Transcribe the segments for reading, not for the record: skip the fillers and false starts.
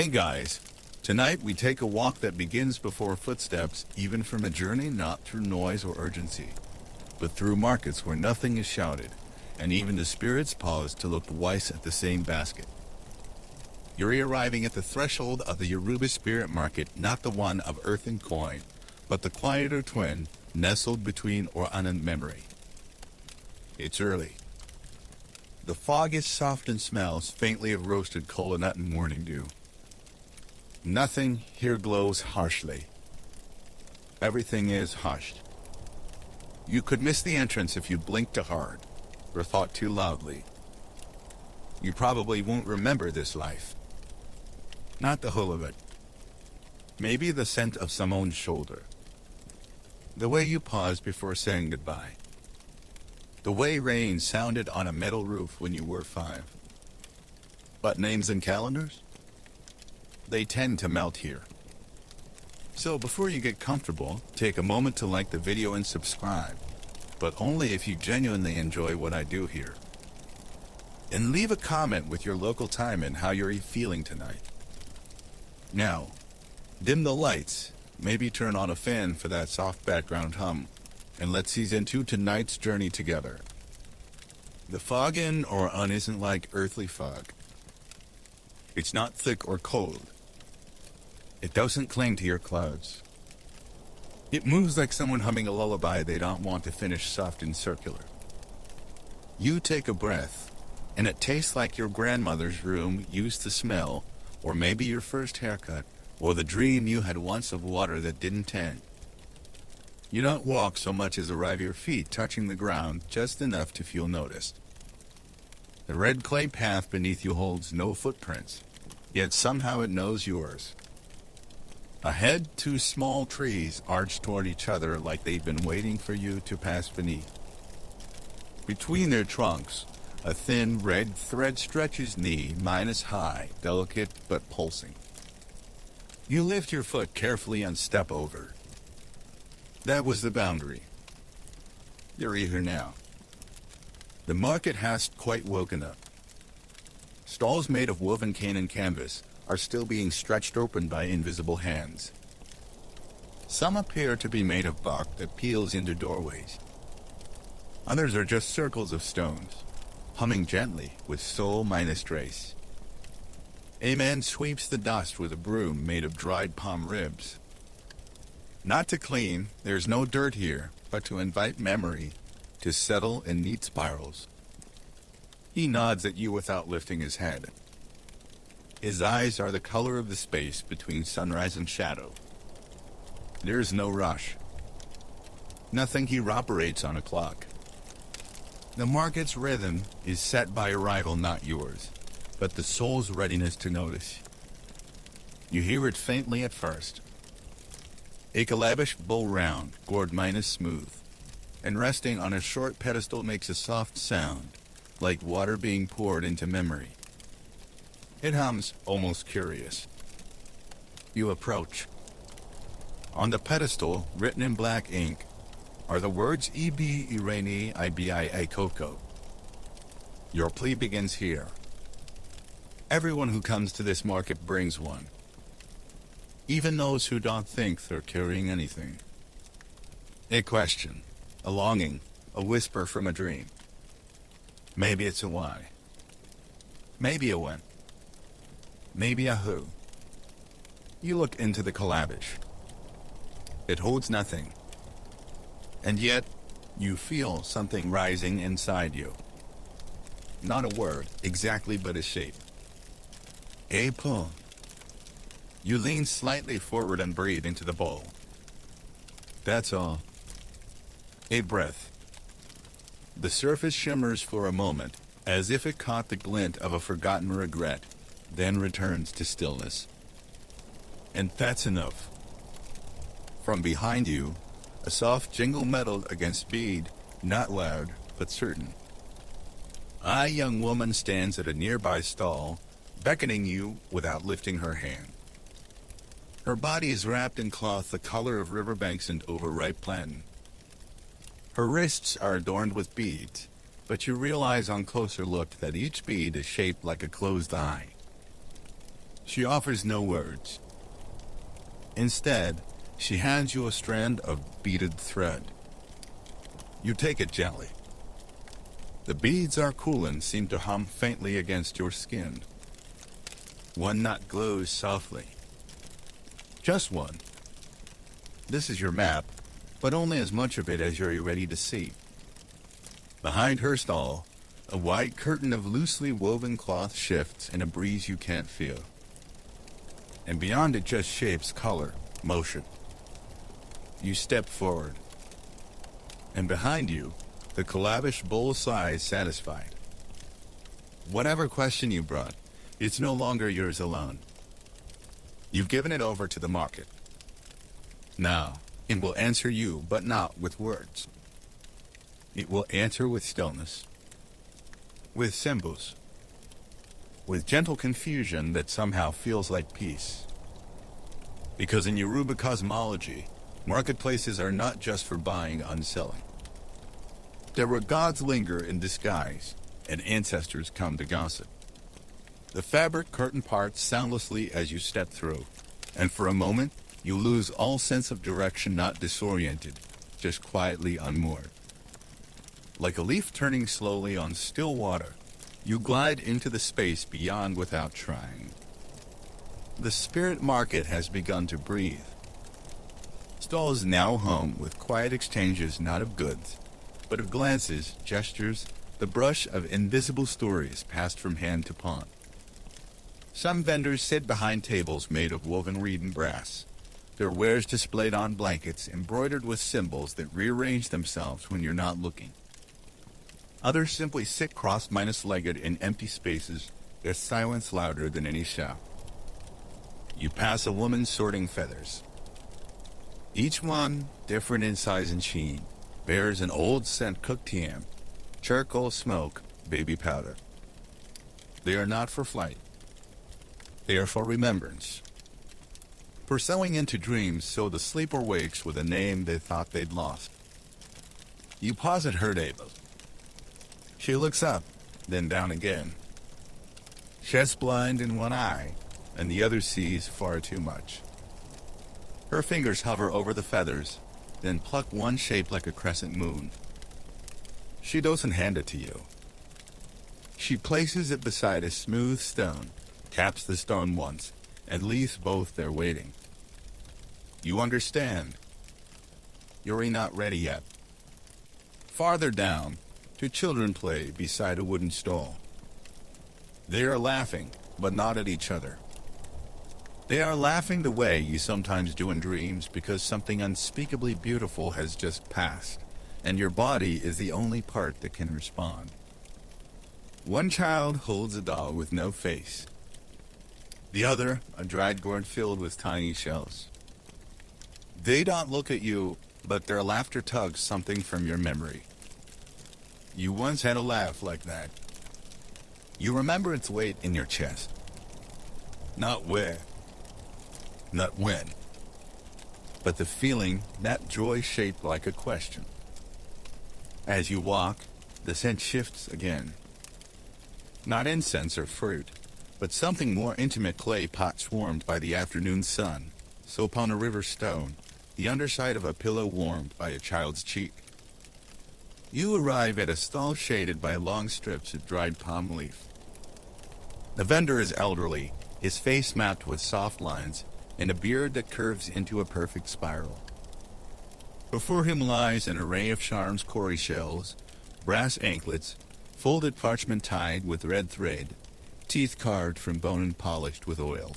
Hey guys, tonight we take a walk that begins before footsteps, even from a journey not through noise or urgency, but through markets where nothing is shouted, and even the spirits pause to look twice at the same basket. You're arriving at the threshold of the Yoruba spirit market, not the one of earth and coin, but the quieter twin, nestled between Oran and memory. It's early. The fog is soft and smells faintly of roasted cola nut and morning dew. Nothing here glows harshly. Everything is hushed. You could miss the entrance if you blinked too hard, or thought too loudly. You probably won't remember this life. Not the whole of it. Maybe the scent of someone's shoulder. The way you paused before saying goodbye. The way rain sounded on a metal roof when you were 5. But names and calendars? They tend to melt here. So before you get comfortable, take a moment to like the video and subscribe, but only if you genuinely enjoy what I do here. And leave a comment with your local time and how you're feeling tonight. Now, dim the lights, maybe turn on a fan for that soft background hum, and let's ease into tonight's journey together. The fog in Oran isn't like earthly fog. It's not thick or cold. It doesn't cling to your clouds. It moves like someone humming a lullaby they don't want to finish, soft and circular. You take a breath, and it tastes like your grandmother's room used to smell, or maybe your first haircut, or the dream you had once of water that didn't end. You don't walk so much as arrive your feet touching the ground just enough to feel noticed. The red clay path beneath you holds no footprints, yet somehow it knows yours. Ahead, 2 small trees arch toward each other like they've been waiting for you to pass beneath. Between their trunks, a thin red thread stretches knee-minus high, delicate but pulsing. You lift your foot carefully and step over. That was the boundary. You're here now. The market has quite woken up. Stalls made of woven cane and canvas are still being stretched open by invisible hands. Some appear to be made of bark that peels into doorways. Others are just circles of stones, humming gently with soul-minus trace. A man sweeps the dust with a broom made of dried palm ribs. Not to clean, there's no dirt here, but to invite memory to settle in neat spirals. He nods at you without lifting his head. His eyes are the color of the space between sunrise and shadow. There's no rush. Nothing here operates on a clock. The market's rhythm is set by arrival, not yours, but the soul's readiness to notice. You hear it faintly at first. A calabash bowl round, gourd-minus smooth, and resting on a short pedestal makes a soft sound, like water being poured into memory. It hums, almost curious. You approach. On the pedestal, written in black ink, are the words Ebi Irene Ibi Koko. Your plea begins here. Everyone who comes to this market brings one. Even those who don't think they're carrying anything. A question, a longing, a whisper from a dream. Maybe it's a why. Maybe a when. Maybe a who. You look into the calabash. It holds nothing. And yet, you feel something rising inside you. Not a word, exactly, but a shape. A pull. You lean slightly forward and breathe into the bowl. That's all. A breath. The surface shimmers for a moment, as if it caught the glint of a forgotten regret, then returns to stillness. And that's enough. From behind you, a soft jingle metal against bead, not loud, but certain. A young woman stands at a nearby stall, beckoning you without lifting her hand. Her body is wrapped in cloth the color of riverbanks and overripe plantain. Her wrists are adorned with beads, but you realize on closer look that each bead is shaped like a closed eye. She offers no words. Instead, she hands you a strand of beaded thread. You take it gently. The beads are cool and seem to hum faintly against your skin. One knot glows softly. Just one. This is your map, but only as much of it as you're ready to see. Behind her stall, a white curtain of loosely woven cloth shifts in a breeze you can't feel. And beyond it just shapes, color, motion. You step forward. And behind you, the calabash bowl sighs satisfied. Whatever question you brought, it's no longer yours alone. You've given it over to the market. Now, it will answer you, but not with words. It will answer with stillness, with symbols, with gentle confusion that somehow feels like peace. Because in Yoruba cosmology, marketplaces are not just for buying and selling. They're where gods linger in disguise, and ancestors come to gossip. The fabric curtain parts soundlessly as you step through, and for a moment, you lose all sense of direction, not disoriented, just quietly unmoored. Like a leaf turning slowly on still water, you glide into the space beyond without trying. The spirit market has begun to breathe. Stroll is now home with quiet exchanges not of goods, but of glances, gestures, the brush of invisible stories passed from hand to palm. Some vendors sit behind tables made of woven reed and brass, their wares displayed on blankets embroidered with symbols that rearrange themselves when you're not looking. Others simply sit cross-legged in empty spaces, their silence louder than any shout. You pass a woman sorting feathers. Each one, different in size and sheen, bears an old scent cooked yam, charcoal smoke, baby powder. They are not for flight. They are for remembrance. For sewing into dreams so the sleeper wakes with a name they thought they'd lost. You pause at her table. She looks up, then down again. She's blind in one eye, and the other sees far too much. Her fingers hover over the feathers, then pluck one shaped like a crescent moon. She doesn't hand it to you. She places it beside a smooth stone, taps the stone once, and leaves both there waiting. You understand. You're not ready yet. Farther down, two children play beside a wooden stall. They are laughing, but not at each other. They are laughing the way you sometimes do in dreams because something unspeakably beautiful has just passed, and your body is the only part that can respond. One child holds a doll with no face. The other, a dried gourd filled with tiny shells. They don't look at you, but their laughter tugs something from your memory. You once had a laugh like that. You remember its weight in your chest. Not where, not when, but the feeling, that joy shaped like a question. As you walk, the scent shifts again. Not incense or fruit, but something more intimate, clay pots warmed by the afternoon sun, soap on a river stone, the underside of a pillow warmed by a child's cheek. You arrive at a stall shaded by long strips of dried palm leaf. The vendor is elderly, his face mapped with soft lines, and a beard that curves into a perfect spiral. Before him lies an array of charms, cowrie shells, brass anklets, folded parchment tied with red thread, teeth carved from bone and polished with oil.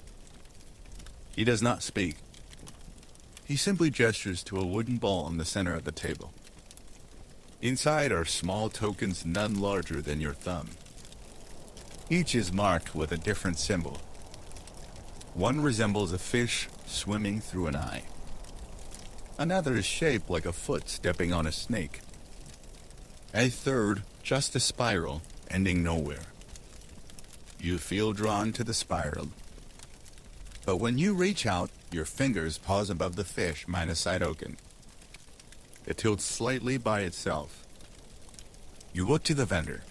He does not speak. He simply gestures to a wooden ball in the center of the table. Inside are small tokens none larger than your thumb. Each is marked with a different symbol. One resembles a fish swimming through an eye. Another is shaped like a foot stepping on a snake. A third, just a spiral, ending nowhere. You feel drawn to the spiral. But when you reach out, your fingers pause above the fish, minus side open. It tilts slightly by itself. You look to the vendor.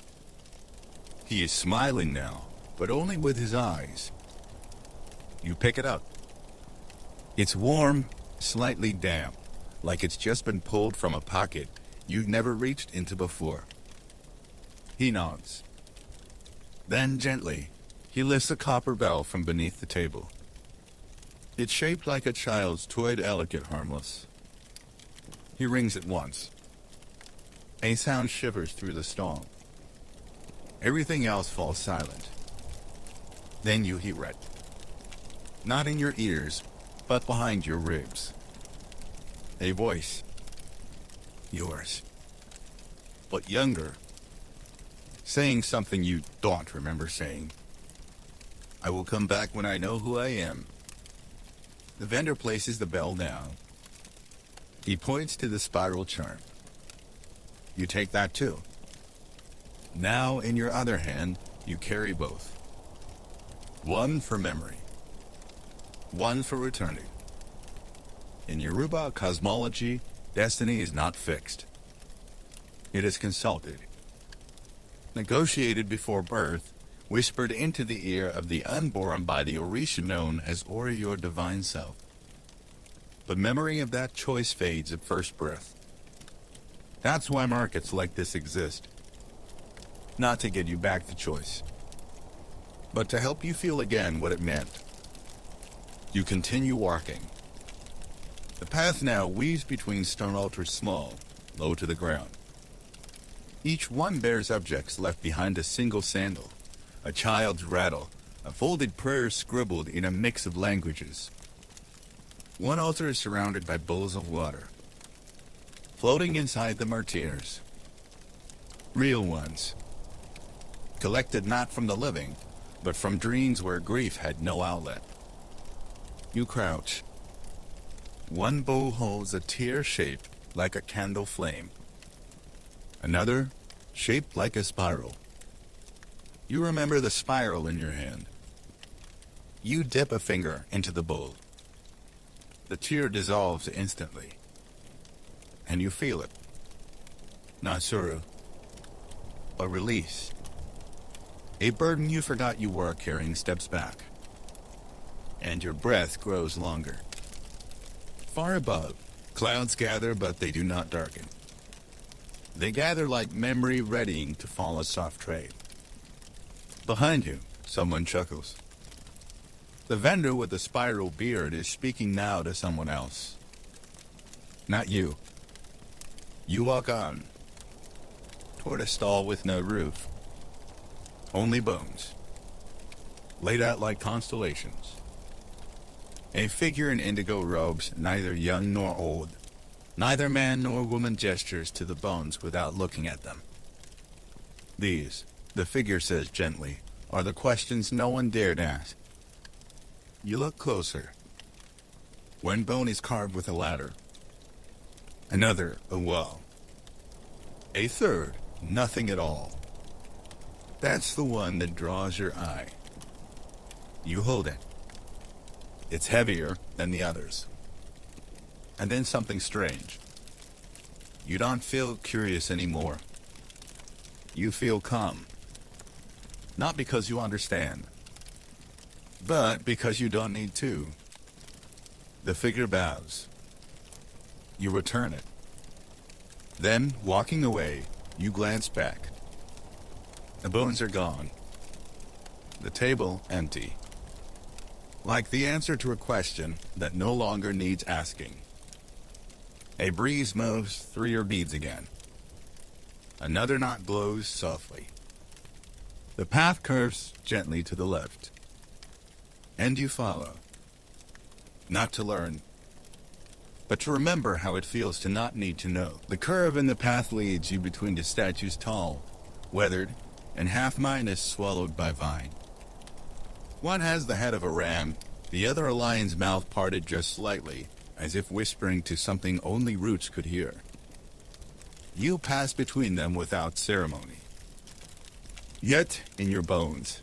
He is smiling now, but only with his eyes. You pick it up. It's warm, slightly damp, like it's just been pulled from a pocket you've never reached into before. He nods. Then gently, he lifts a copper bell from beneath the table. It's shaped like a child's toy, delicate, harmless. He rings it once. A sound shivers through the stall. Everything else falls silent. Then you hear it. Not in your ears, but behind your ribs. A voice. Yours. But younger. Saying something you don't remember saying. I will come back when I know who I am. The vendor places the bell down. He points to the spiral charm. You take that too. Now, in your other hand, you carry both. One for memory. One for returning. In Yoruba cosmology, destiny is not fixed. It is consulted. Negotiated before birth, whispered into the ear of the unborn by the Orisha known as Ori, your divine self. The memory of that choice fades at first breath. That's why markets like this exist. Not to get you back the choice, but to help you feel again what it meant. You continue walking. The path now weaves between stone altars small, low to the ground. Each one bears objects left behind a single sandal, a child's rattle, a folded prayer scribbled in a mix of languages. One altar is surrounded by bowls of water. Floating inside them are tears. Real ones. Collected not from the living, but from dreams where grief had no outlet. You crouch. One bowl holds a tear shaped like a candle flame. Another, shaped like a spiral. You remember the spiral in your hand. You dip a finger into the bowl. The tear dissolves instantly. And you feel it. Not sorrow. A release. A burden you forgot you were carrying steps back. And your breath grows longer. Far above, clouds gather, but they do not darken. They gather like memory readying to fall a soft trade. Behind you, someone chuckles. The vendor with the spiral beard is speaking now to someone else. Not you. You walk on, toward a stall with no roof. Only bones, laid out like constellations. A figure in indigo robes, neither young nor old. Neither man nor woman gestures to the bones without looking at them. These, the figure says gently, are the questions no one dared ask. You look closer. One bone is carved with a ladder. Another, a wall. A third, nothing at all. That's the one that draws your eye. You hold it. It's heavier than the others. And then something strange. You don't feel curious anymore. You feel calm. Not because you understand, but because you don't need to. The figure bows. You return it. Then, walking away, you glance back. The bones are gone. The table empty. Like the answer to a question that no longer needs asking. A breeze moves through your beads again. Another knot glows softly. The path curves gently to the left. And you follow. Not to learn, but to remember how it feels to not need to know. The curve in the path leads you between the statues tall, weathered, and half-minded swallowed by vine. One has the head of a ram, the other a lion's mouth parted just slightly, as if whispering to something only roots could hear. You pass between them without ceremony. Yet, in your bones,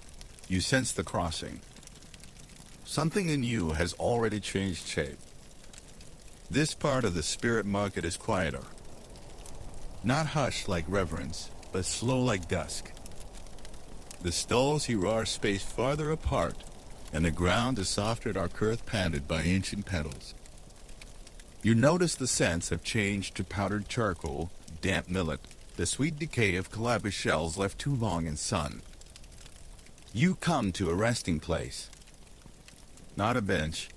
you sense the crossing. Something in you has already changed shape. This part of the spirit market is quieter. Not hushed like reverence, but slow like dusk. The stalls here are spaced farther apart, and the ground is softer, dark earth padded by ancient petals. You notice the scents have changed to powdered charcoal, damp millet, the sweet decay of calabash shells left too long in sun. You come to a resting place. Not a bench.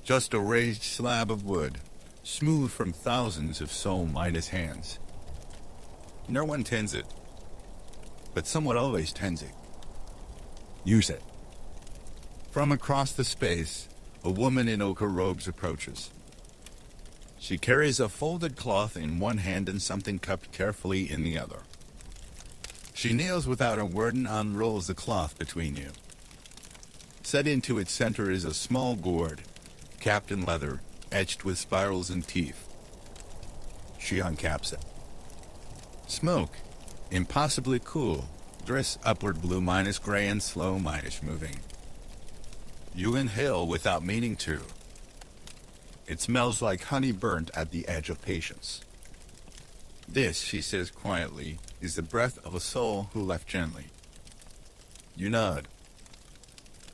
Just a raised slab of wood, smooth from thousands of soul-minus hands. No one tends it, but someone always tends it. Use it. From across the space, a woman in ochre robes approaches. She carries a folded cloth in one hand and something cupped carefully in the other. She kneels without a word and unrolls the cloth between you. Set into its center is a small gourd, capped in leather, etched with spirals and teeth. She uncaps it. Smoke, impossibly cool, drifts upward, blue minus gray and slow minus moving. You inhale without meaning to. It smells like honey burnt at the edge of patience. This, she says quietly, is the breath of a soul who left gently. You nod,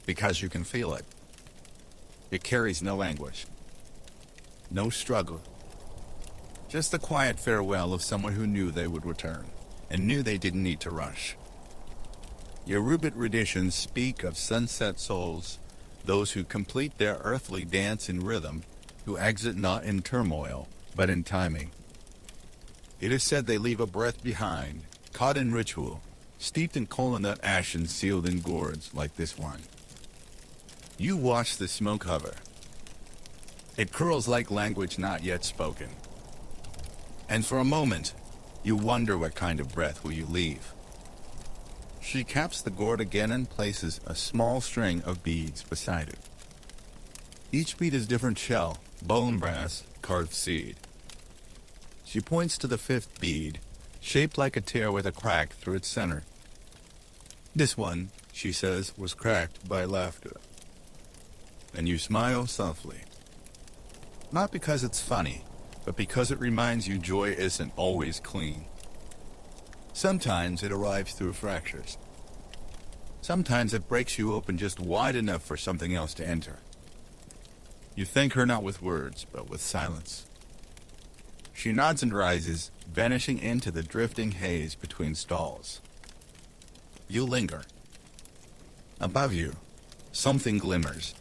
because you can feel it. It carries no anguish, no struggle. Just the quiet farewell of someone who knew they would return, and knew they didn't need to rush. Yoruba traditions speak of sunset souls, those who complete their earthly dance in rhythm, who exit not in turmoil, but in timing. It is said they leave a breath behind, caught in ritual, steeped in kola nut ash and sealed in gourds like this one. You watch the smoke hover. It curls like language not yet spoken. And for a moment, you wonder what kind of breath will you leave. She caps the gourd again and places a small string of beads beside it. Each bead is different shell, bone brass, carved seed. She points to the fifth bead, shaped like a tear with a crack through its center. This one, she says, was cracked by laughter. And you smile softly. Not because it's funny, but because it reminds you joy isn't always clean. Sometimes it arrives through fractures. Sometimes it breaks you open just wide enough for something else to enter. You thank her not with words, but with silence. She nods and rises, vanishing into the drifting haze between stalls. You linger. Above you, something glimmers.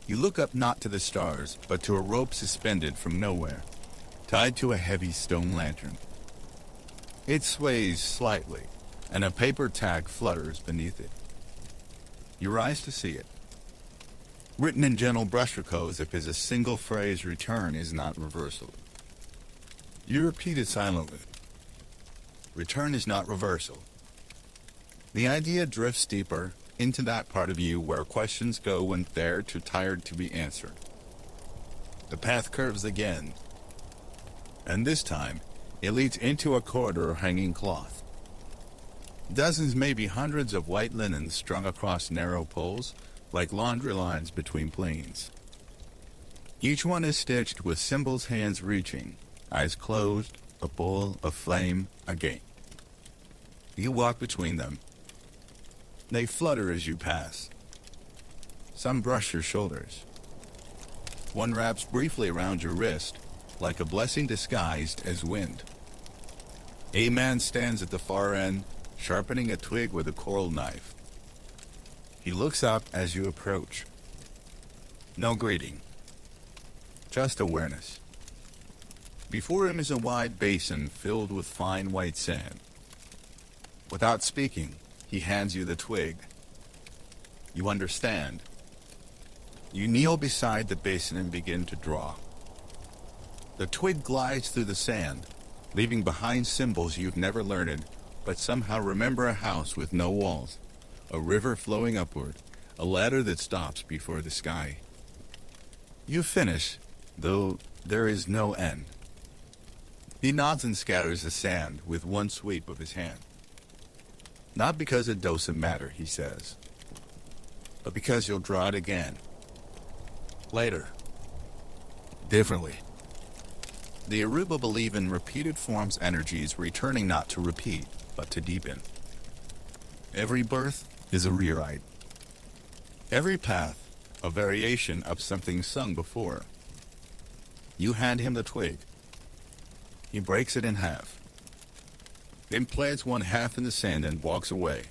You look up not to the stars, but to a rope suspended from nowhere, tied to a heavy stone lantern. It sways slightly, and a paper tag flutters beneath it. You rise to see it. Written in gentle brushstroke as if as a single phrase, return is not reversal. You repeat it silently. Return is not reversal. The idea drifts deeper into that part of you where questions go when they're too tired to be answered. The path curves again, and this time it leads into a corridor of hanging cloth. Dozens, maybe hundreds of white linens strung across narrow poles, like laundry lines between planes. Each one is stitched with symbols, hands reaching, eyes closed, a bowl, a flame, a gate. You walk between them. They flutter as you pass. Some brush your shoulders. One wraps briefly around your wrist, like a blessing disguised as wind. A man stands at the far end, sharpening a twig with a coral knife. He looks up as you approach. No greeting, just awareness. Before him is a wide basin filled with fine white sand. Without speaking, he hands you the twig. You understand. You kneel beside the basin and begin to draw. The twig glides through the sand, leaving behind symbols you've never learned, but somehow remember: a house with no walls, a river flowing upward, a ladder that stops before the sky. You finish, though there is no end. He nods and scatters the sand with one sweep of his hand. Not because it doesn't matter, he says, but because you'll draw it again. Later. Differently. The Yoruba believe in repeated forms energies returning not to repeat, but to deepen. Every birth is a rewrite. Every path, a variation of something sung before. You hand him the twig. He breaks it in half, then plants one half in the sand and walks away.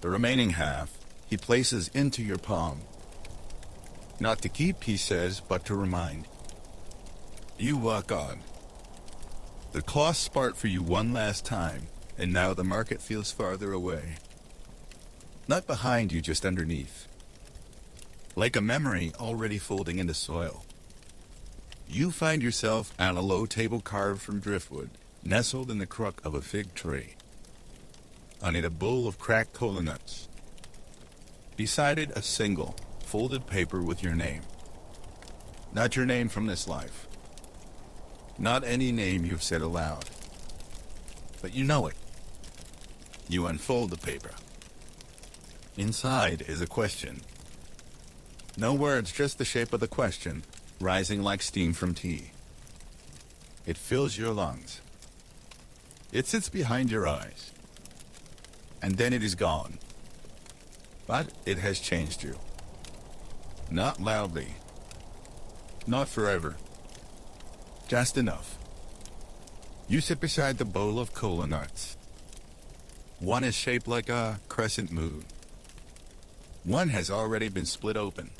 The remaining half he places into your palm. Not to keep, he says, but to remind. You walk on. The cloths part for you one last time, and now the market feels farther away. Not behind you, just underneath. Like a memory already folding into soil. You find yourself at a low table carved from driftwood, nestled in the crook of a fig tree. On it a bowl of cracked cola nuts. Beside it a single, folded paper with your name. Not your name from this life. Not any name you've said aloud. But you know it. You unfold the paper. Inside is a question. No words, just the shape of the question, rising like steam from tea. It fills your lungs. It sits behind your eyes. And then it is gone. But it has changed you. Not loudly. Not forever. Just enough. You sit beside the bowl of cola nuts. One is shaped like a crescent moon. One has already been split open.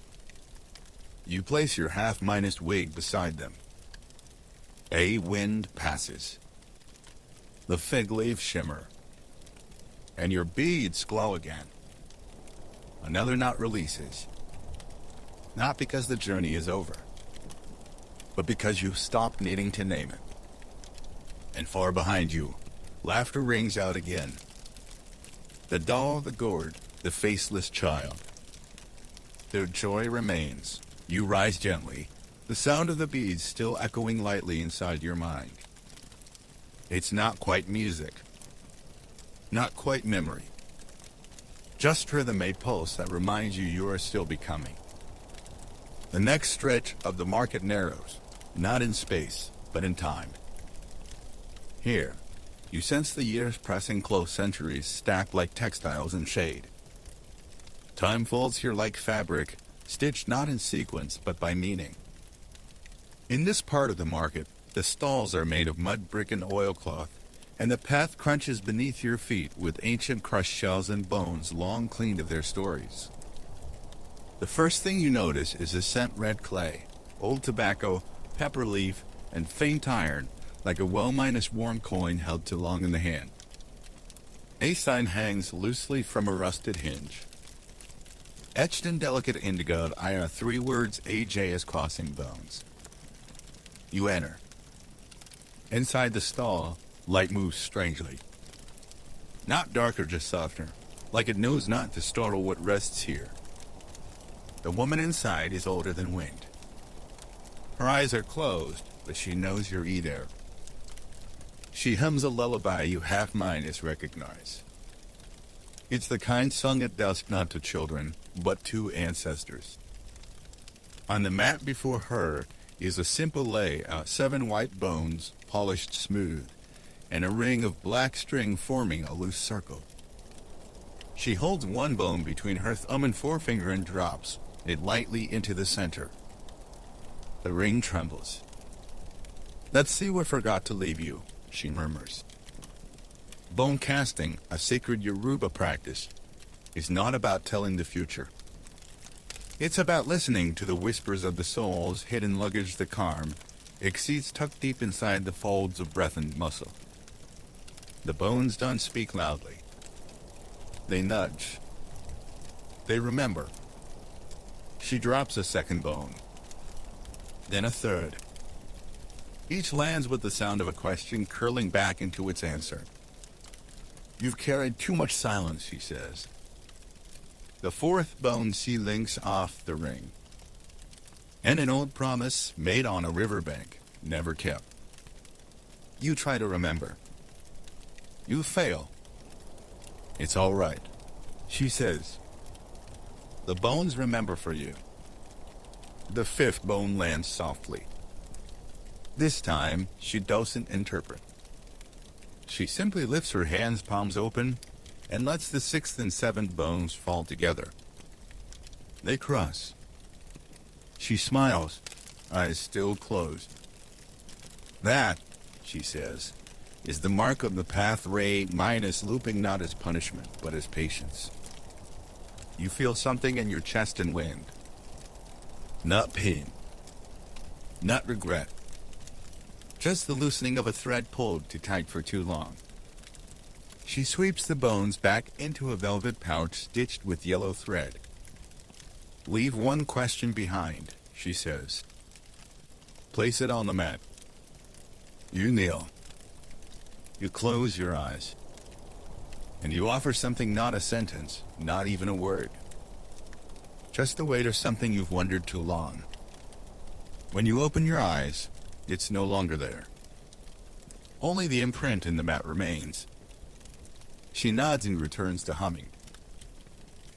You place your half-minus wig beside them. A wind passes. The fig leaves shimmer. And your beads glow again. Another nut releases. Not because the journey is over, but because you've stopped needing to name it. And far behind you, laughter rings out again. The doll, the gourd, the faceless child. Their joy remains. You rise gently, the sound of the beads still echoing lightly inside your mind. It's not quite music. Not quite memory. Just rhythm, a pulse that reminds you are still becoming. The next stretch of the market narrows, not in space, but in time. Here, you sense the years pressing close, centuries stacked like textiles in shade. Time folds here like fabric, stitched not in sequence, but by meaning. In this part of the market, the stalls are made of mud brick and oilcloth, and the path crunches beneath your feet with ancient crushed shells and bones long cleaned of their stories. The first thing you notice is a scent red clay, old tobacco, pepper leaf, and faint iron, like a well-minus worn coin held too long in the hand. A sign hangs loosely from a rusted hinge. Etched in delicate indigo are 3 words AJ as crossing bones. You enter. Inside the stall, light moves strangely. Not darker, just softer, like it knows not to startle what rests here. The woman inside is older than wind. Her eyes are closed, but she knows you're there. She hums a lullaby you half-minus recognize. It's the kind sung at dusk not to children, but to ancestors. On the mat before her is a simple lay of 7 white bones, polished smooth, and a ring of black string forming a loose circle. She holds one bone between her thumb and forefinger and drops it lightly into the center. The ring trembles. "Let's see what forgot to leave you," she murmurs. Bone casting, a sacred Yoruba practice, is not about telling the future. It's about listening to the whispers of the soul's hidden luggage, the calm, exceeds tucked deep inside the folds of breath and muscle. The bones don't speak loudly. They nudge. They remember. She drops a second bone. Then a third. Each lands with the sound of a question curling back into its answer. "You've carried too much silence," she says. The 4th bone she links off the ring. And an old promise made on a riverbank, never kept. You try to remember. You fail. "It's all right," she says. The bones remember for you. The 5th bone lands softly. This time, she doesn't interpret. She simply lifts her hands, palms open, and lets the 6th and 7th bones fall together. They cross. She smiles, eyes still closed. That, she says, is the mark of the path ray minus looping, not as punishment, but as patience. You feel something in your chest and wind. Not pain. Not regret. Just the loosening of a thread pulled too tight for too long. She sweeps the bones back into a velvet pouch stitched with yellow thread. Leave one question behind, she says. Place it on the mat. You kneel. You close your eyes. And you offer something, not a sentence, not even a word. Just the weight of something you've wondered too long. When you open your eyes, it's no longer there. Only the imprint in the mat remains. She nods and returns to humming.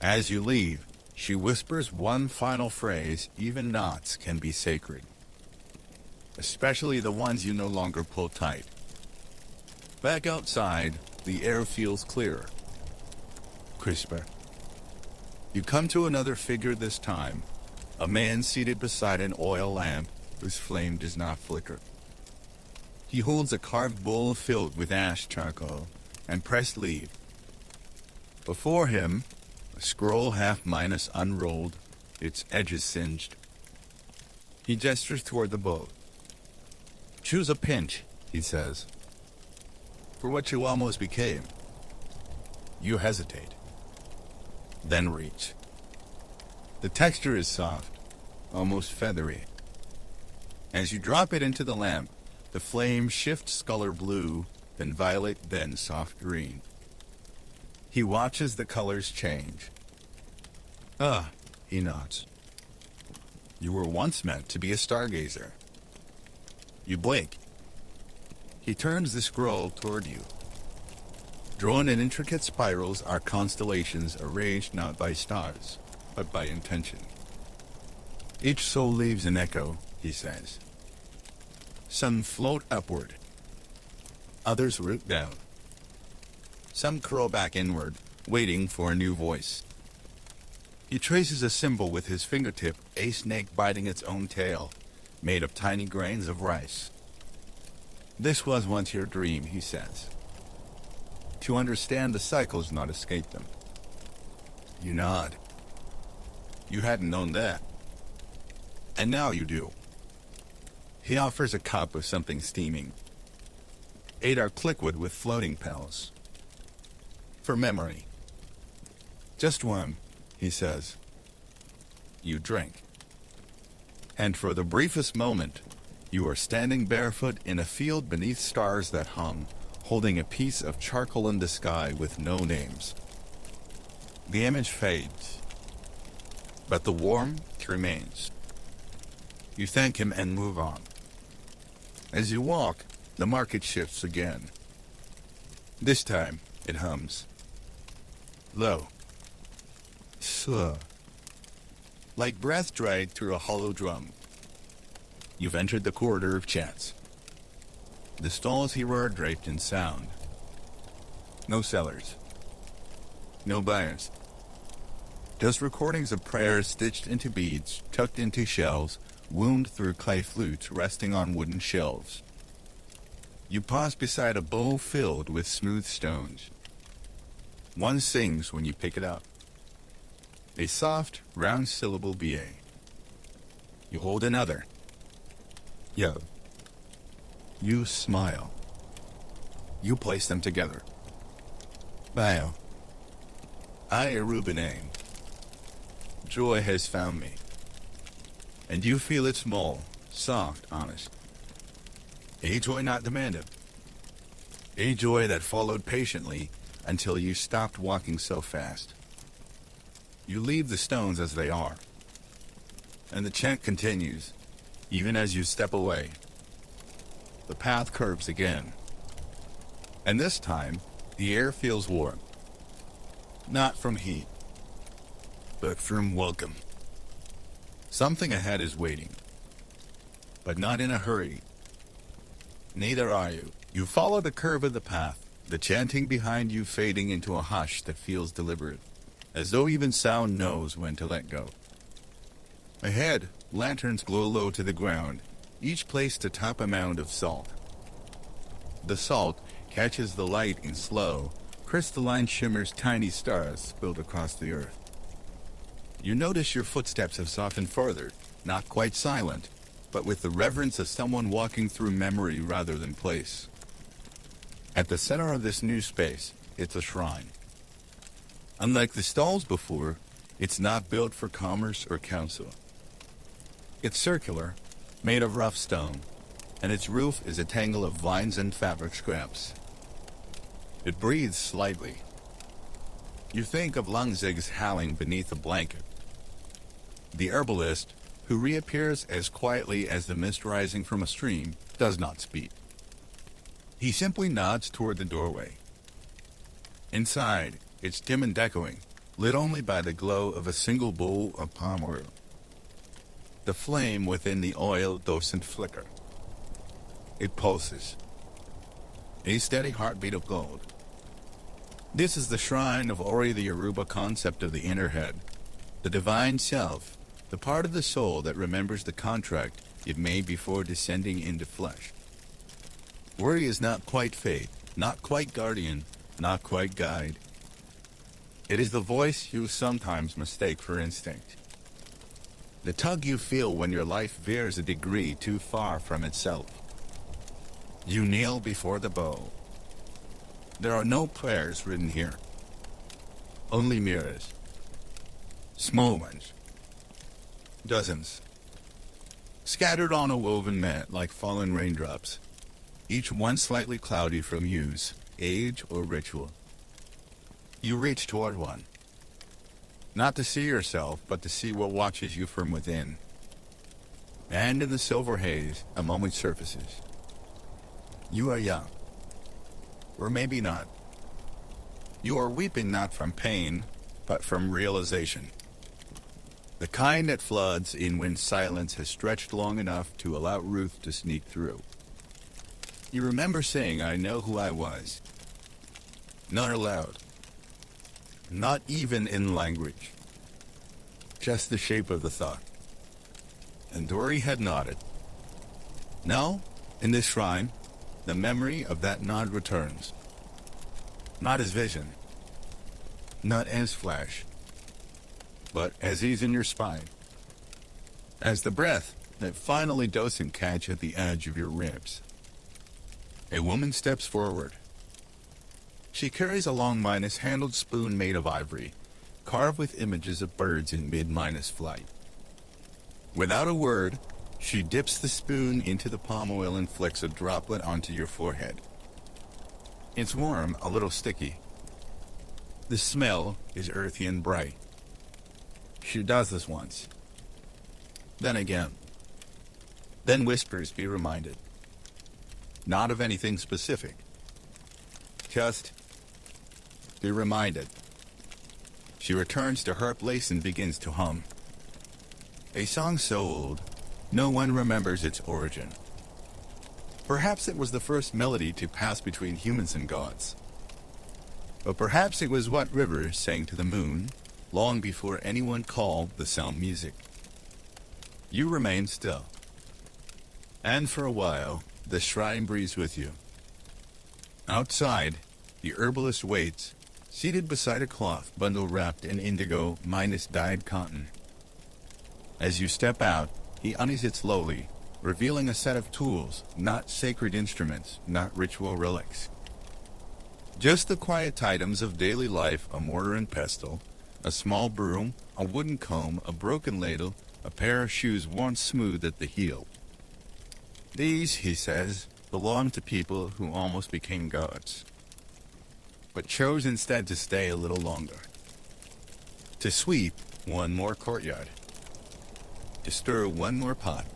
As you leave, she whispers one final phrase. Even knots can be sacred. Especially the ones you no longer pull tight. Back outside, the air feels clearer. Crisper. You come to another figure this time. A man seated beside an oil lamp whose flame does not flicker. He holds a carved bowl filled with ash charcoal and pressed leaf. Before him, a scroll half minus unrolled, its edges singed. He gestures toward the bowl. Choose a pinch, he says. For what you almost became. You hesitate. Then reach. The texture is soft, almost feathery. As you drop it into the lamp, the flame shifts color blue, then violet, then soft green. He watches the colors change. Ah, he nods. You were once meant to be a stargazer. You blink. He turns the scroll toward you. Drawn in intricate spirals are constellations arranged not by stars, but by intention. Each soul leaves an echo, he says. Some float upward. Others root down. Some curl back inward, waiting for a new voice. He traces a symbol with his fingertip, a snake biting its own tail, made of tiny grains of rice. This was once your dream, he says. To understand the cycles, not escape them. You nod. You hadn't known that. And now you do. He offers a cup of something steaming. A dark liquid with floating petals. For memory. Just one, he says. You drink. And for the briefest moment, you are standing barefoot in a field beneath stars that hum, holding a piece of charcoal in the sky with no names. The image fades, but the warmth remains. You thank him and move on. As you walk, the market shifts again. This time, it hums. Low. Slow. Like breath dragged through a hollow drum. You've entered the corridor of chance. The stalls here are draped in sound. No sellers. No buyers. Just recordings of prayers stitched into beads, tucked into shells, wound through clay flutes resting on wooden shelves. You pause beside a bowl filled with smooth stones. One sings when you pick it up. A soft, round syllable BA. You hold another. Yo. You smile. You place them together. Bio. I a Yoruba name. Joy has found me. And you feel it small, soft, honest. A joy not demanded. A joy that followed patiently until you stopped walking so fast. You leave the stones as they are. And the chant continues, even as you step away. The path curves again. And this time, the air feels warm. Not from heat, but from welcome. Something ahead is waiting. But not in a hurry. Neither are you. You follow the curve of the path, the chanting behind you fading into a hush that feels deliberate, as though even sound knows when to let go. Ahead, lanterns glow low to the ground, each placed atop a mound of salt. The salt catches the light in slow, crystalline shimmers tiny stars spilled across the earth. You notice your footsteps have softened further, not quite silent, but with the reverence of someone walking through memory rather than place. At the center of this new space, it's a shrine. Unlike the stalls before, it's not built for commerce or council. It's circular, made of rough stone, and its roof is a tangle of vines and fabric scraps. It breathes slightly. You think of Lungzig's howling beneath a blanket. The herbalist, who reappears as quietly as the mist rising from a stream, does not speak. He simply nods toward the doorway. Inside, it's dim and echoing, lit only by the glow of a single bowl of palm oil. The flame within the oil doesn't flicker. It pulses. A steady heartbeat of gold. This is the shrine of Ori, the Yoruba concept of the inner head, the divine self, the part of the soul that remembers the contract it made before descending into flesh. Ori is not quite fate, not quite guardian, not quite guide. It is the voice you sometimes mistake for instinct. The tug you feel when your life veers a degree too far from itself. You kneel before the bow. There are no prayers written here. Only mirrors. Small ones. Dozens. Scattered on a woven mat like fallen raindrops. Each one slightly cloudy from use, age, or ritual. You reach toward one. Not to see yourself, but to see what watches you from within. And in the silver haze, a moment surfaces. You are young. Or maybe not. You are weeping not from pain, but from realization. The kind that floods in when silence has stretched long enough to allow Ruth to sneak through. You remember saying, "I know who I was." Not aloud. Not even in language. Just the shape of the thought. And Dory had nodded. Now, in this shrine, the memory of that nod returns. Not as vision. Not as flash. But as ease in your spine. As the breath that finally doesn't catch at the edge of your ribs. A woman steps forward. She carries a long handled spoon made of ivory, carved with images of birds in mid flight. Without a word, she dips the spoon into the palm oil and flicks a droplet onto your forehead. It's warm, a little sticky. The smell is earthy and bright. She does this once. Then again. Then whispers, "Be reminded." Not of anything specific. Just be reminded. She returns to her place and begins to hum. A song so old, no one remembers its origin. Perhaps it was the first melody to pass between humans and gods. But perhaps it was what rivers sang to the moon, long before anyone called the sound music. You remain still. And for a while, the shrine breathes with you. Outside, the herbalist waits, seated beside a cloth bundle wrapped in indigo minus dyed cotton. As you step out, he undoes it slowly, revealing a set of tools, not sacred instruments, not ritual relics. Just the quiet items of daily life, a mortar and pestle, a small broom, a wooden comb, a broken ladle, a pair of shoes worn smooth at the heel. These, he says, belong to people who almost became gods, but chose instead to stay a little longer. To sweep one more courtyard. To stir one more pot.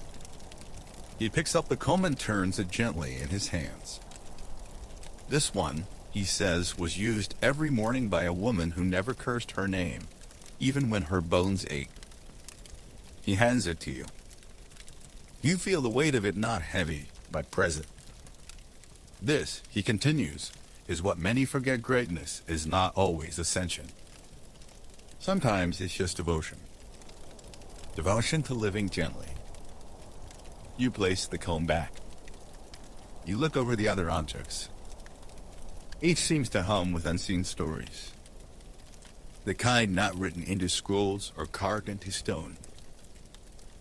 He picks up the comb and turns it gently in his hands. This one, he says, was used every morning by a woman who never cursed her name, even when her bones ached. He hands it to you. You feel the weight of it not heavy, but present. This, he continues, is what many forget. Greatness is not always ascension. Sometimes it's just devotion. Devotion to living gently. You place the comb back. You look over the other objects. Each seems to hum with unseen stories. The kind not written into scrolls or carved into stone.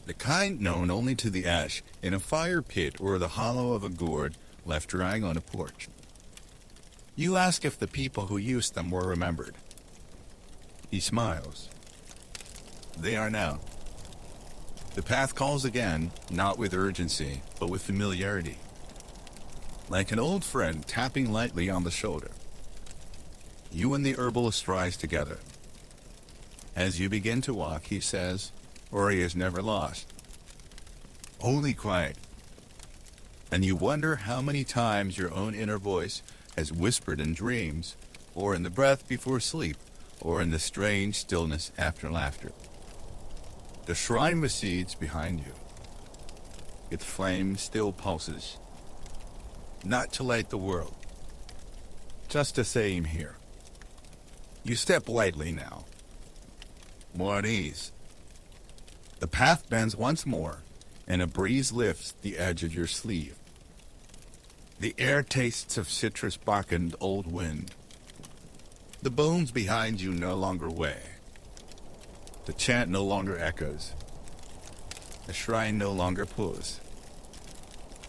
The kind known only to the ash in a fire pit or the hollow of a gourd left drying on a porch. You ask if the people who used them were remembered. He smiles. They are now. The path calls again, not with urgency, but with familiarity. Like an old friend tapping lightly on the shoulder. You and the herbalist rise together. As you begin to walk, he says, Ori is never lost. Only quiet. And you wonder how many times your own inner voice has whispered in dreams, or in the breath before sleep, or in the strange stillness after laughter. The shrine recedes behind you. Its flame still pulses. Not to light the world. Just to say him here. You step lightly now. More at ease. The path bends once more, and a breeze lifts the edge of your sleeve. The air tastes of citrus bark and old wind. The bones behind you no longer weigh. The chant no longer echoes. The shrine no longer pulls.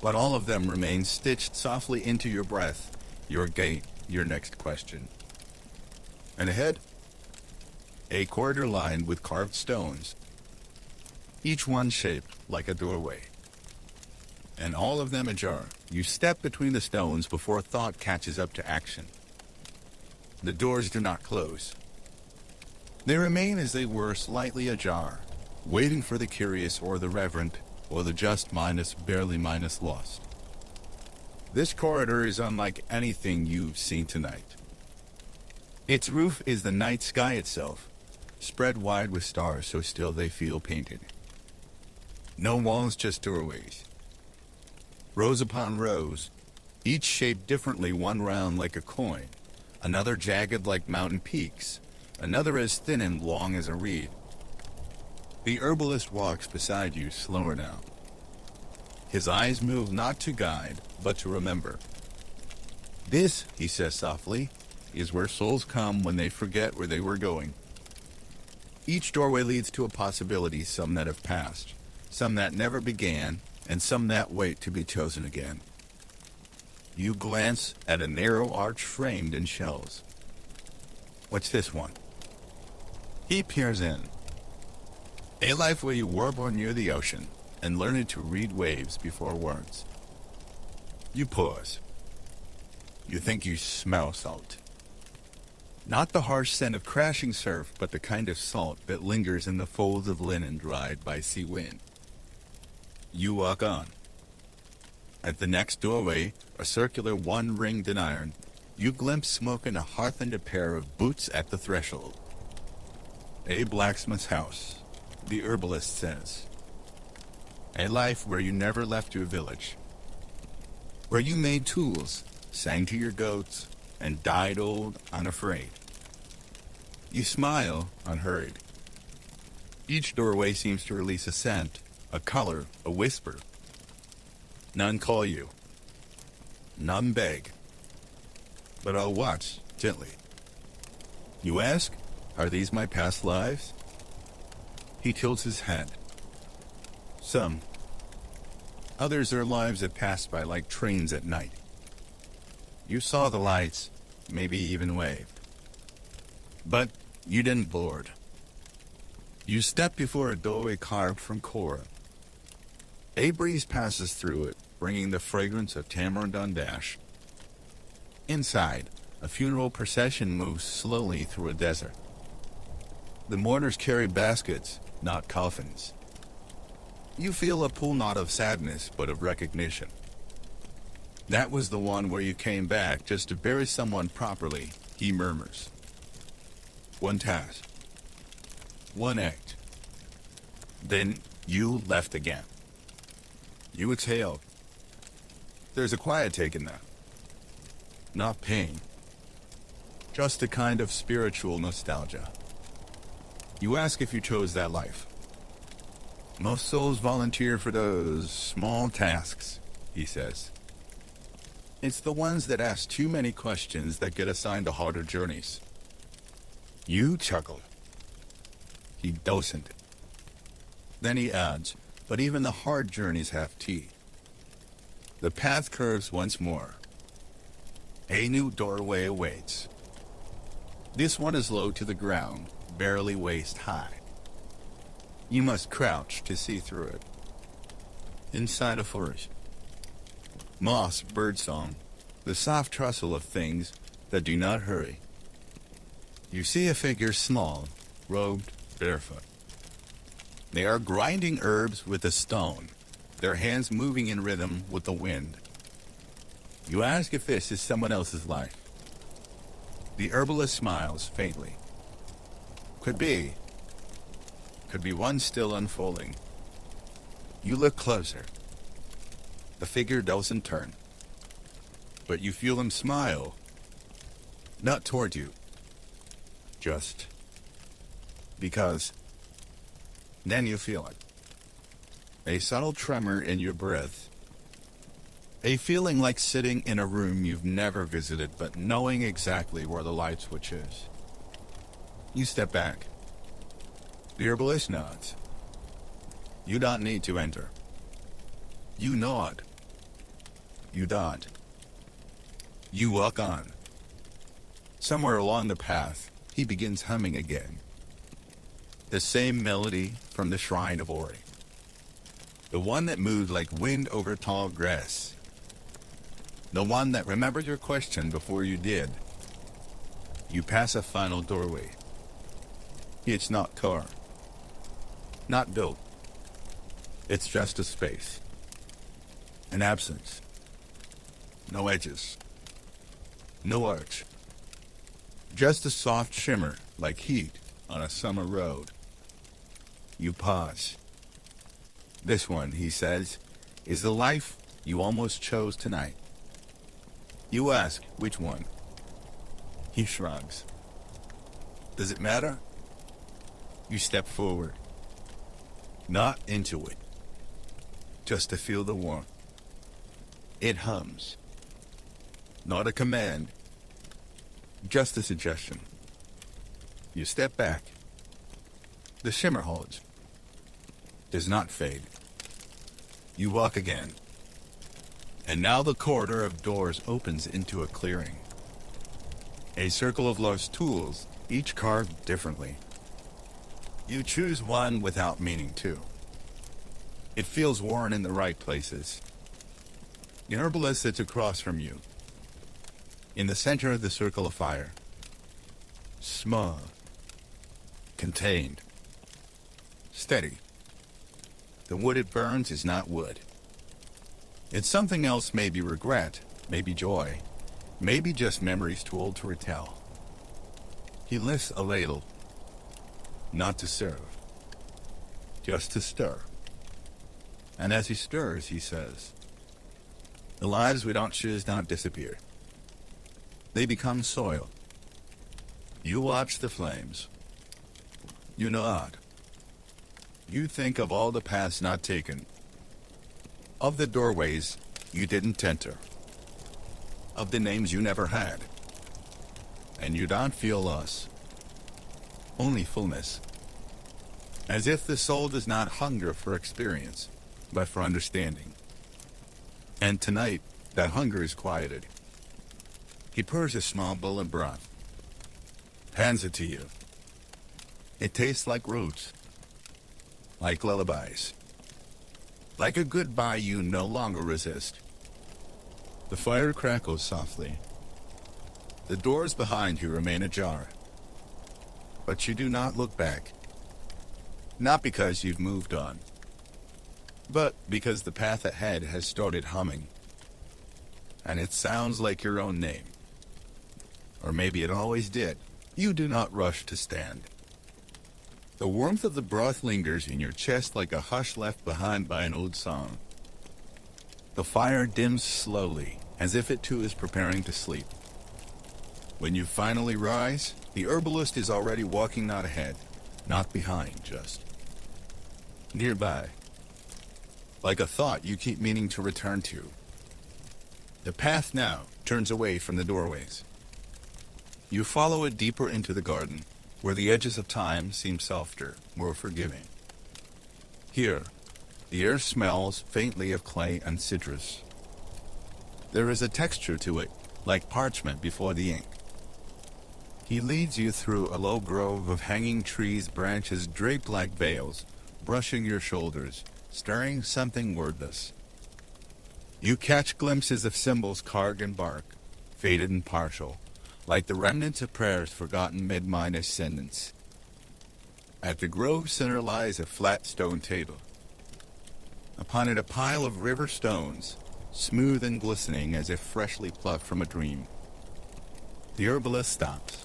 But all of them remain stitched softly into your breath, your gait, your next question. And ahead, a corridor lined with carved stones, each one shaped like a doorway. And all of them ajar. You step between the stones before thought catches up to action. The doors do not close. They remain as they were, slightly ajar, waiting for the curious or the reverent, or the just minus barely minus lost. This corridor is unlike anything you've seen tonight. Its roof is the night sky itself, spread wide with stars so still they feel painted. No walls, just doorways. Rows upon rows, each shaped differently, one round like a coin, another jagged like mountain peaks, another as thin and long as a reed. The herbalist walks beside you, slower now. His eyes move not to guide, but to remember. This, he says softly, is where souls come when they forget where they were going. Each doorway leads to a possibility, some that have passed, some that never began, and some that wait to be chosen again. You glance at a narrow arch framed in shells. What's this one? He peers in. A life where you were born near the ocean and learned to read waves before words. You pause. You think you smell salt. Not the harsh scent of crashing surf, but the kind of salt that lingers in the folds of linen dried by sea wind. You walk on. At the next doorway, a circular one-ringed in iron, you glimpse smoke and a hearth and a pair of boots at the threshold. A blacksmith's house, the herbalist says. A life where you never left your village. Where you made tools, sang to your goats, and died old, unafraid. You smile, unhurried. Each doorway seems to release a scent, a color, a whisper. None call you. None beg. But I'll watch, gently. You ask, are these my past lives? He tilts his head. Some. Others are lives that passed by like trains at night. You saw the lights, maybe even waved. But you didn't board. You step before a doorway carved from Korah. A breeze passes through it, bringing the fragrance of tamarind on dash. Inside, a funeral procession moves slowly through a desert. The mourners carry baskets, not coffins. You feel a pull not of sadness, but of recognition. That was the one where you came back just to bury someone properly, he murmurs. One task. One act. Then you left again. You exhaled. There's a quiet take in that. Not pain. Just a kind of spiritual nostalgia. You ask if you chose that life. Most souls volunteer for those small tasks, he says. It's the ones that ask too many questions that get assigned to harder journeys. You chuckle. He doesn't. Then he adds, but even the hard journeys have teeth. The path curves once more. A new doorway awaits. This one is low to the ground, barely waist high. You must crouch to see through it. Inside a forest. Moss, birdsong, the soft rustle of things that do not hurry. You see a figure small, robed, barefoot. They are grinding herbs with a stone, their hands moving in rhythm with the wind. You ask if this is someone else's life. The herbalist smiles faintly. Could be. Could be one still unfolding. You look closer. The figure doesn't turn. But you feel him smile. Not toward you. Just because. Then you feel it. A subtle tremor in your breath. A feeling like sitting in a room you've never visited, but knowing exactly where the light switch is. You step back. The herbalist nods. You don't need to enter. You nod. You don't. You walk on. Somewhere along the path, he begins humming again. The same melody from the Shrine of Ori. The one that moved like wind over tall grass. The one that remembered your question before you did. You pass a final doorway. It's not carved. Not built. It's just a space. An absence. No edges. No arch. Just a soft shimmer like heat on a summer road. You pause. This one, he says, is the life you almost chose tonight. You ask, which one? He shrugs. Does it matter? You step forward. Not into it. Just to feel the warmth. It hums. Not a command. Just a suggestion. You step back. The shimmer holds. Does not fade. You walk again. And now the corridor of doors opens into a clearing. A circle of lost tools, each carved differently. You choose one without meaning to. It feels worn in the right places. The herbalist sits across from you. In the center of the circle of fire. Small. Contained. Steady. The wood it burns is not wood. It's something else, maybe regret, maybe joy, maybe just memories too old to retell. He lifts a ladle. Not to serve. Just to stir. And as he stirs, he says, the lives we don't choose don't disappear. They become soil. You watch the flames. You nod. You think of all the paths not taken. Of the doorways you didn't enter. Of the names you never had. And you don't feel loss. Only fullness. As if the soul does not hunger for experience, but for understanding. And tonight, that hunger is quieted. He pours a small bowl of broth. Hands it to you. It tastes like roots. Like lullabies. Like a goodbye you no longer resist. The fire crackles softly. The doors behind you remain ajar. But you do not look back. Not because you've moved on, but because the path ahead has started humming. And it sounds like your own name. Or maybe it always did. You do not rush to stand. The warmth of the broth lingers in your chest like a hush left behind by an old song. The fire dims slowly, as if it too is preparing to sleep. When you finally rise, the herbalist is already walking not ahead, not behind, just. nearby, like a thought you keep meaning to return to. The path now turns away from the doorways. You follow it deeper into the garden, where the edges of time seem softer, more forgiving. Here, the air smells faintly of clay and citrus. There is a texture to it, like parchment before the ink. He leads you through a low grove of hanging trees, branches draped like veils, brushing your shoulders, stirring something wordless. You catch glimpses of symbols carved in bark, faded and partial, like the remnants of prayers forgotten mid-mine ascendance. At the grove's center lies a flat stone table. Upon it a pile of river stones, smooth and glistening as if freshly plucked from a dream. The herbalist stops.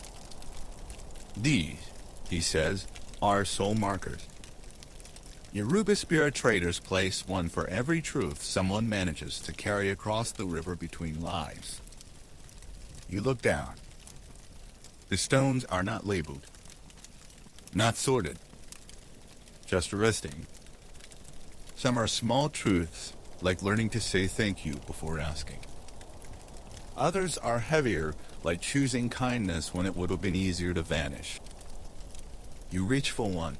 These, he says, are soul markers. Yoruba spirit traders place one for every truth someone manages to carry across the river between lives. You look down. The stones are not labeled, not sorted, just resting. Some are small truths, like learning to say thank you before asking. Others are heavier, like choosing kindness when it would have been easier to vanish. You reach for one.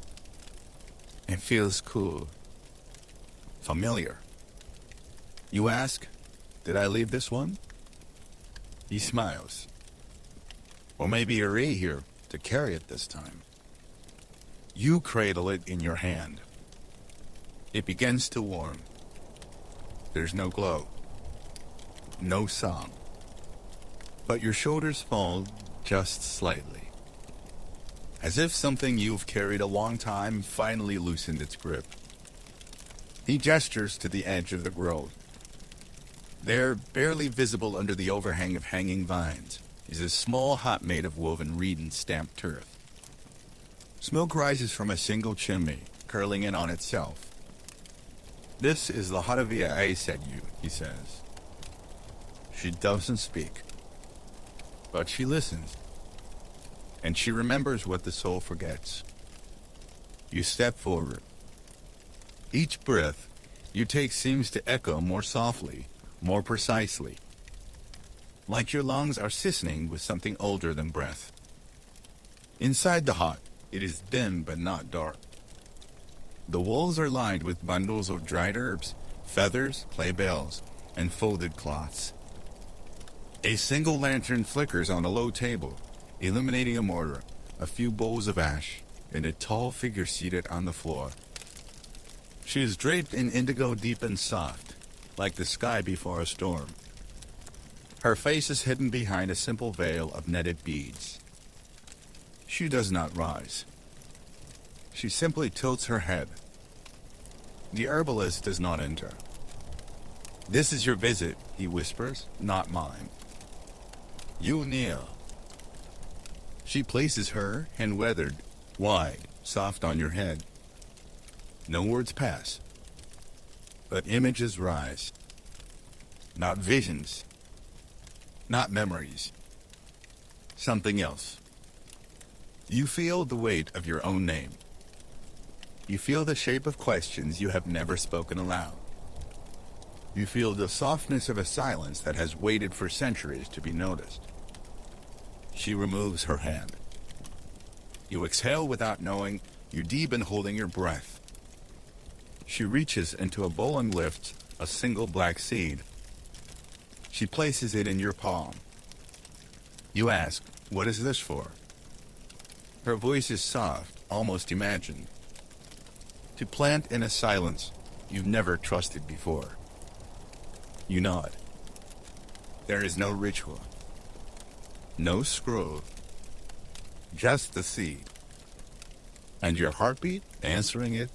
It feels cool, familiar. You ask, did I leave this one? He smiles. Or maybe you're here to carry it this time. You cradle it in your hand. It begins to warm. There's no glow, no song. But your shoulders fall just slightly. As if something you've carried a long time finally loosened its grip. He gestures to the edge of the grove. There, barely visible under the overhang of hanging vines, is a small hut made of woven reed and stamped turf. Smoke rises from a single chimney, curling in on itself. This is the lullaby I said you, he says. She doesn't speak, but she listens. And she remembers what the soul forgets. You step forward. Each breath you take seems to echo more softly, more precisely. Like your lungs are seasoning with something older than breath. Inside the hut, it is dim but not dark. The walls are lined with bundles of dried herbs, feathers, clay bells, and folded cloths. A single lantern flickers on a low table, illuminating a mortar, a few bowls of ash, and a tall figure seated on the floor. She is draped in indigo deep and soft, like the sky before a storm. Her face is hidden behind a simple veil of netted beads. She does not rise. She simply tilts her head. The herbalist does not enter. This is your visit, he whispers, not mine. You kneel. She places her hand weathered, wide, soft on your head. No words pass, but images rise. Not visions, not memories. Something else. You feel the weight of your own name. You feel the shape of questions you have never spoken aloud. You feel the softness of a silence that has waited for centuries to be noticed. She removes her hand. You exhale without knowing, you deepen holding your breath. She reaches into a bowl and lifts a single black seed. She places it in your palm. You ask, what is this for? Her voice is soft, almost imagined. To plant in a silence you've never trusted before. You nod. There is no ritual. No scroll. Just the seed. And your heartbeat answering it?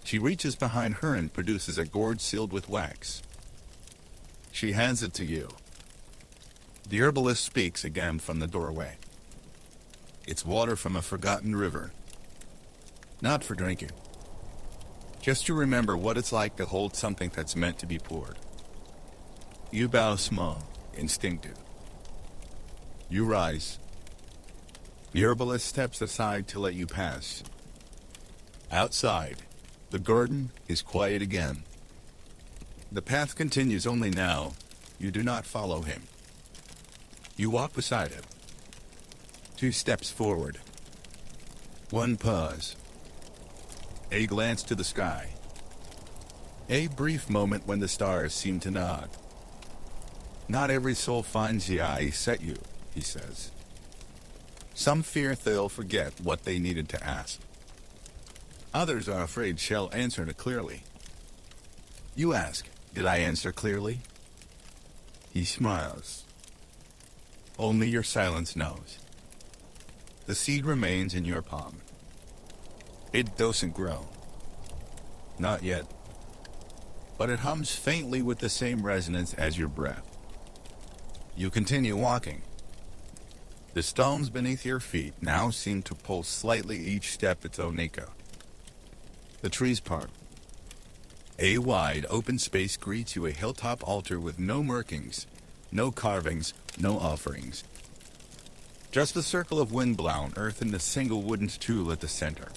She reaches behind her and produces a gourd sealed with wax. She hands it to you. The herbalist speaks again from the doorway. It's water from a forgotten river. Not for drinking. Just to remember what it's like to hold something that's meant to be poured. You bow small, instinctive. You rise. The herbalist steps aside to let you pass. Outside, The garden is quiet again. The path continues, only now you do not follow him. You walk beside him. 2 steps forward. 1 pause. A glance to the sky. A brief moment when the stars seem to nod. Not every soul finds the eye set you, he says. Some fear they'll forget what they needed to ask. Others are afraid she'll answer it clearly. You ask, did I answer clearly? He smiles. Only your silence knows. The seed remains in your palm. It doesn't grow. Not yet. But it hums faintly with the same resonance as your breath. You continue walking. The stones beneath your feet now seem to pulse slightly each step its own echo. The trees part. A wide open space greets you, a hilltop altar with no markings, no carvings, no offerings. Just a circle of wind-blown earth and a single wooden stool at the center.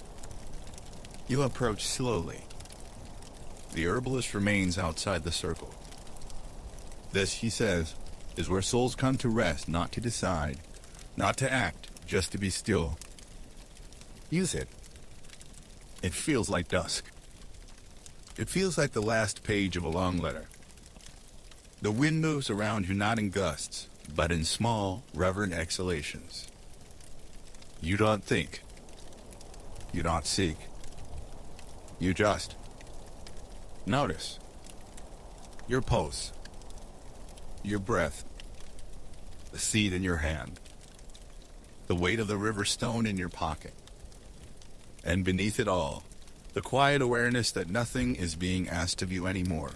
You approach slowly. The herbalist remains outside the circle. This, he says, is where souls come to rest, not to decide, not to act, just to be still. Use it. It feels like dusk. It feels like the last page of a long letter. The wind moves around you not in gusts, but in small, reverent exhalations. You don't think. You don't seek. You just notice. Your pulse. Your breath. The seed in your hand. The weight of the river stone in your pocket. And beneath it all, the quiet awareness that nothing is being asked of you anymore.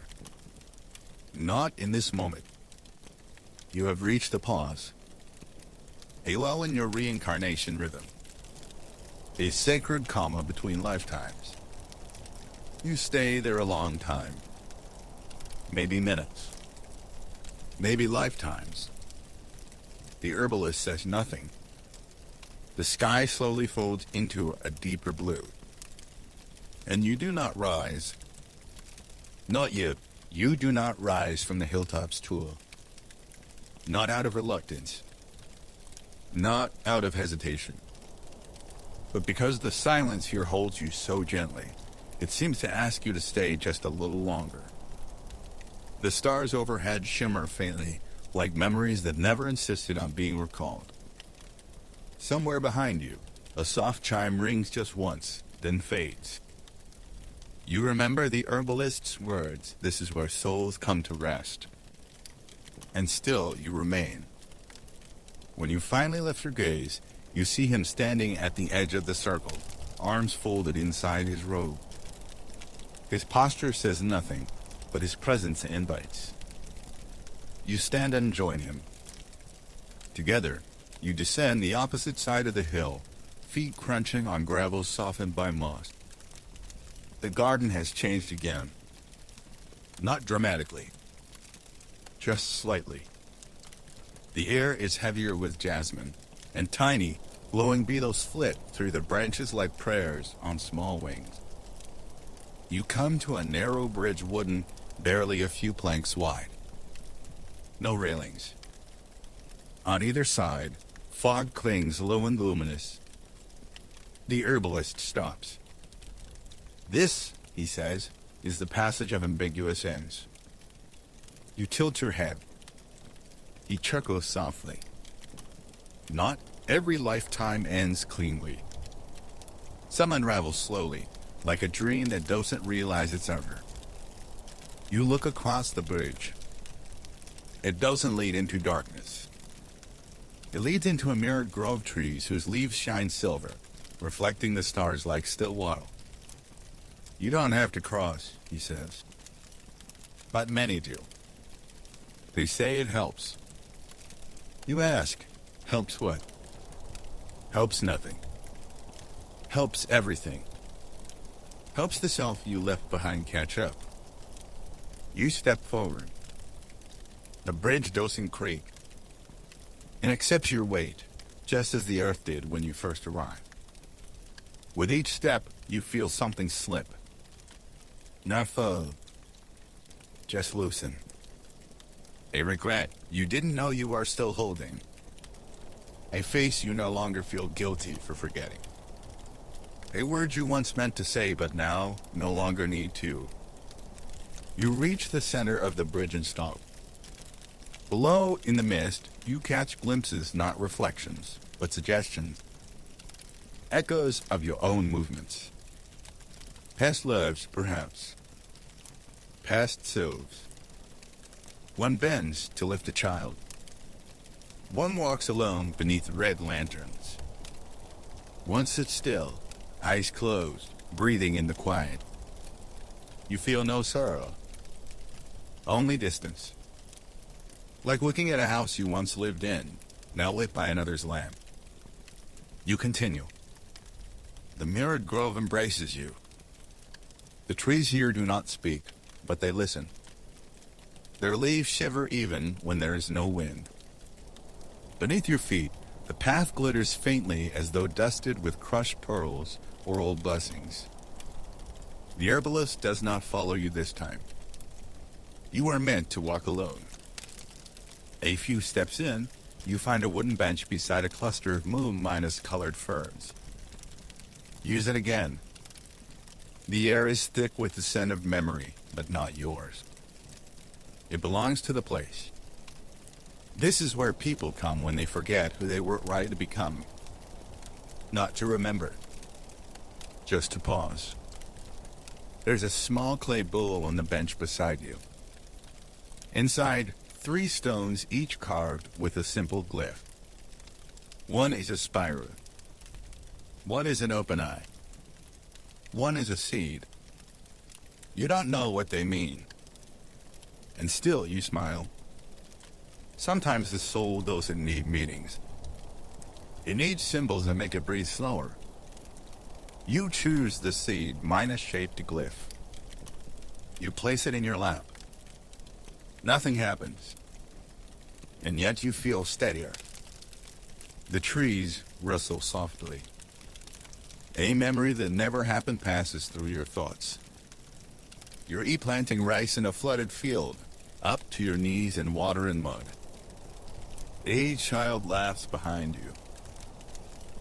Not in this moment. You have reached a pause. A lull in your reincarnation rhythm. A sacred comma between lifetimes. You stay there a long time. Maybe minutes. Maybe lifetimes. The herbalist says nothing. The sky slowly folds into a deeper blue. And you do not rise. Not yet. You do not rise from the hilltop's tour. Not out of reluctance. Not out of hesitation. But because the silence here holds you so gently, it seems to ask you to stay just a little longer. The stars overhead shimmer faintly, like memories that never insisted on being recalled. Somewhere behind you, a soft chime rings just once, then fades. You remember the herbalist's words, this is where souls come to rest. And still you remain. When you finally lift your gaze, you see him standing at the edge of the circle, arms folded inside his robe. His posture says nothing, but his presence invites. You stand and join him. Together, you descend the opposite side of the hill, feet crunching on gravel softened by moss. The garden has changed again. Not dramatically. Just slightly. The air is heavier with jasmine, and tiny, glowing beetles flit through the branches like prayers on small wings. You come to a narrow bridge, wooden, barely a few planks wide. No railings. On either side, fog clings low and luminous. The herbalist stops. This, he says, is the passage of ambiguous ends. You tilt your head. He chuckles softly. Not every lifetime ends cleanly. Some unravel slowly, like a dream that doesn't realize it's over. You look across the bridge. It doesn't lead into darkness. It leads into a mirrored grove of trees whose leaves shine silver, reflecting the stars like still water. You don't have to cross, he says. But many do. They say it helps. You ask, helps what? Helps nothing. Helps everything. Helps the self you left behind catch up. You step forward. The bridge doesn't creak. It accepts your weight, just as the earth did when you first arrived. With each step, you feel something slip. Not full. Just loosen. A regret you didn't know you are still holding. A face you no longer feel guilty for forgetting. A word you once meant to say but now no longer need to. You reach the center of the bridge and stop. Below, in the mist, you catch glimpses, not reflections, but suggestions. Echoes of your own movements. Past loves, perhaps. Past selves. One bends to lift a child. One walks alone beneath red lanterns. One sits still, eyes closed, breathing in the quiet. You feel no sorrow, only distance. Like looking at a house you once lived in, now lit by another's lamp. You continue. The mirrored grove embraces you. The trees here do not speak, but they listen. Their leaves shiver even when there is no wind. Beneath your feet, the path glitters faintly as though dusted with crushed pearls or old blessings. The herbalist does not follow you this time. You are meant to walk alone. A few steps in, you find a wooden bench beside a cluster of moon-colored ferns. Use it again. The air is thick with the scent of memory, but not yours. It belongs to the place. This is where people come when they forget who they were right to become. Not to remember. Just to pause. There's a small clay bowl on the bench beside you. Inside, 3 stones each carved with a simple glyph. One is a spiral. One is an open eye. One is a seed. You don't know what they mean. And still you smile. Sometimes the soul doesn't need meanings. It needs symbols that make it breathe slower. You choose the seed minus-shaped glyph. You place it in your lap. Nothing happens. And yet you feel steadier. The trees rustle softly. A memory that never happened passes through your thoughts. You're planting rice in a flooded field, up to your knees in water and mud. A child laughs behind you.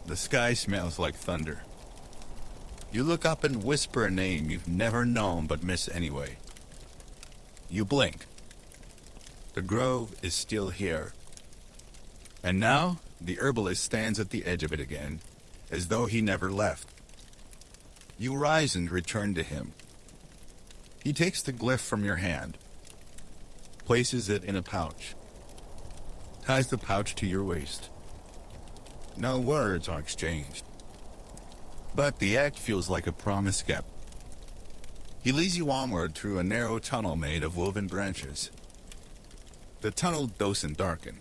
The sky smells like thunder. You look up and whisper a name you've never known but miss anyway. You blink. The grove is still here. And now, the herbalist stands at the edge of it again, as though he never left. You rise and return to him. He takes the glyph from your hand, places it in a pouch, ties the pouch to your waist. No words are exchanged, but the act feels like a promise kept. He leads you onward through a narrow tunnel made of woven branches. The tunnel doesn't darken.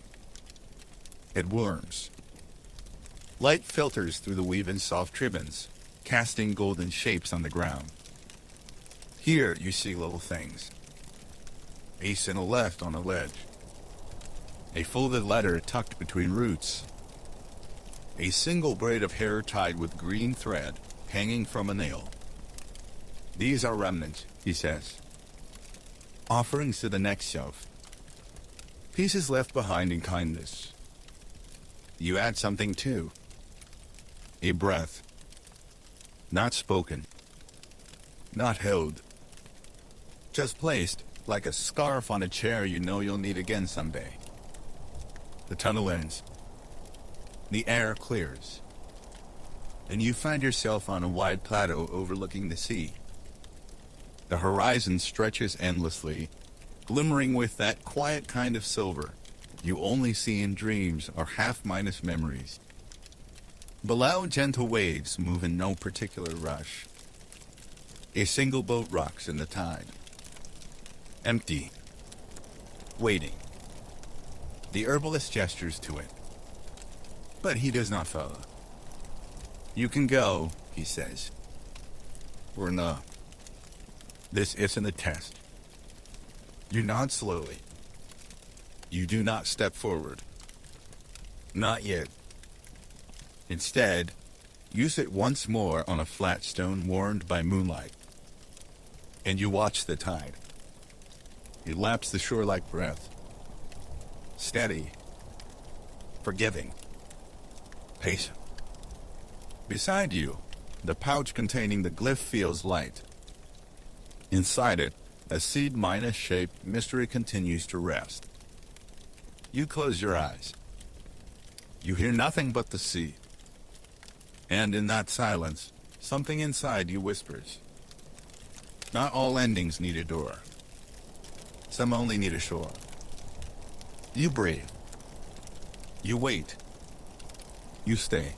It warms. Light filters through the weave-in soft ribbons, casting golden shapes on the ground. Here you see little things. A sentinel left on a ledge. A folded letter tucked between roots. A single braid of hair tied with green thread hanging from a nail. These are remnants, he says. Offerings to the next shelf. Pieces left behind in kindness. You add something too. A breath. Not spoken. Not held. Just placed, like a scarf on a chair you know you'll need again someday. The tunnel ends. The air clears. And you find yourself on a wide plateau overlooking the sea. The horizon stretches endlessly, glimmering with that quiet kind of silver you only see in dreams or half-minus memories. Below, gentle waves move in no particular rush. A single boat rocks in the tide. Empty. Waiting. The herbalist gestures to it. But he does not follow. You can go, he says. Or no. This isn't a test. You nod slowly. You do not step forward. Not yet. Instead, you sit once more on a flat stone warmed by moonlight. and you watch the tide. It laps the shore like breath. Steady. Forgiving. Patient. Beside you, the pouch containing the glyph feels light. Inside it, a seed-shaped mystery continues to rest. You close your eyes. You hear nothing but the sea. And in that silence, something inside you whispers. Not all endings need a door. Some only need a shore. You breathe. You wait. You stay.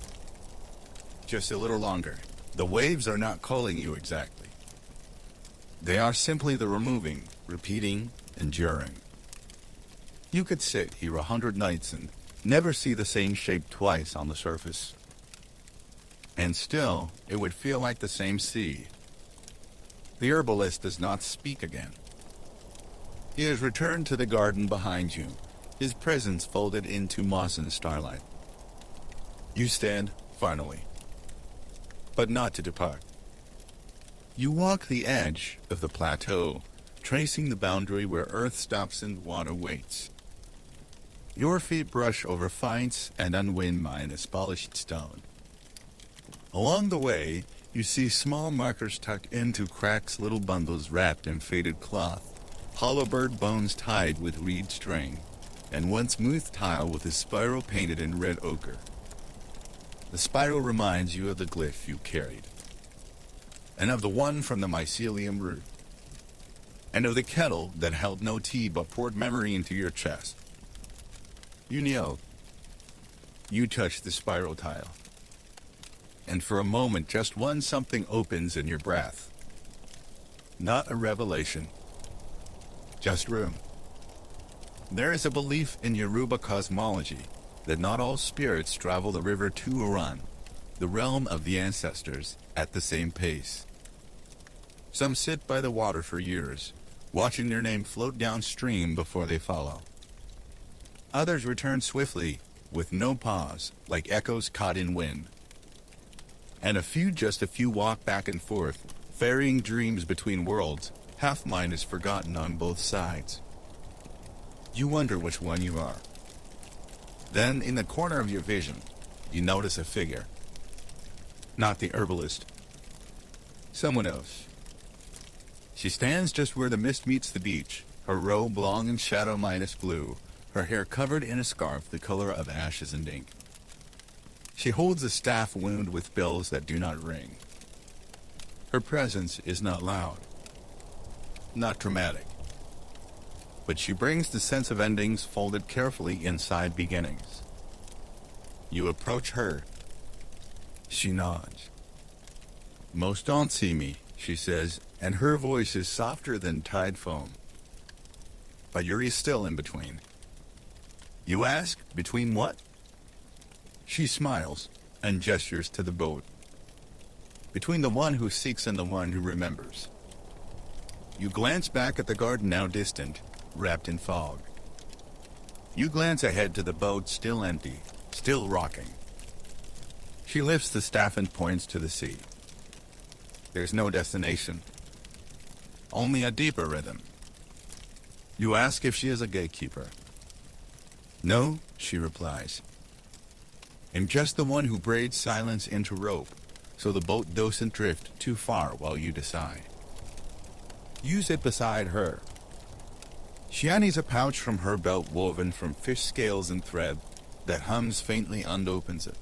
Just a little longer. The waves are not calling you exactly. They are simply the removing, repeating, enduring. You could sit here 100 nights and never see the same shape twice on the surface. And still, it would feel like the same sea. The herbalist does not speak again. He has returned to the garden behind you, his presence folded into moss and starlight. You stand, finally. But not to depart. You walk the edge of the plateau, tracing the boundary where earth stops and water waits. Your feet brush over fines and unwind polished stone. Along the way, you see small markers tucked into cracks, little bundles wrapped in faded cloth, hollow bird bones tied with reed string, and one smooth tile with a spiral painted in red ochre. The spiral reminds you of the glyph you carried, and of the one from the mycelium root, and of the kettle that held no tea but poured memory into your chest. You kneel. You touch the spiral tile. And for a moment, just one something opens in your breath. Not a revelation. Just room. There is a belief in Yoruba cosmology that not all spirits travel the river Tuaran, the realm of the ancestors, at the same pace. Some sit by the water for years, watching their name float downstream before they follow. Others return swiftly, with no pause, like echoes caught in wind. And just a few walk back and forth, ferrying dreams between worlds, half mine is forgotten on both sides. You wonder which one you are. Then, in the corner of your vision, you notice a figure. Not the herbalist. Someone else. She stands just where the mist meets the beach, her robe long in shadow blue, her hair covered in a scarf the color of ashes and ink. She holds a staff wound with bells that do not ring. Her presence is not loud, not dramatic, but she brings the sense of endings folded carefully inside beginnings. You approach her. She nods. Most don't see me, she says, and her voice is softer than tide foam. But Yuri's still in between. You ask, between what? She smiles and gestures to the boat. Between the one who seeks and the one who remembers. You glance back at the garden now distant, wrapped in fog. You glance ahead to the boat still empty, still rocking. She lifts the staff and points to the sea. There's no destination. Only a deeper rhythm. You ask if she is a gatekeeper. No, she replies. I'm just the one who braids silence into rope, so the boat doesn't drift too far while you decide. You sit beside her. She empties a pouch from her belt woven from fish scales and thread that hums faintly and opens it.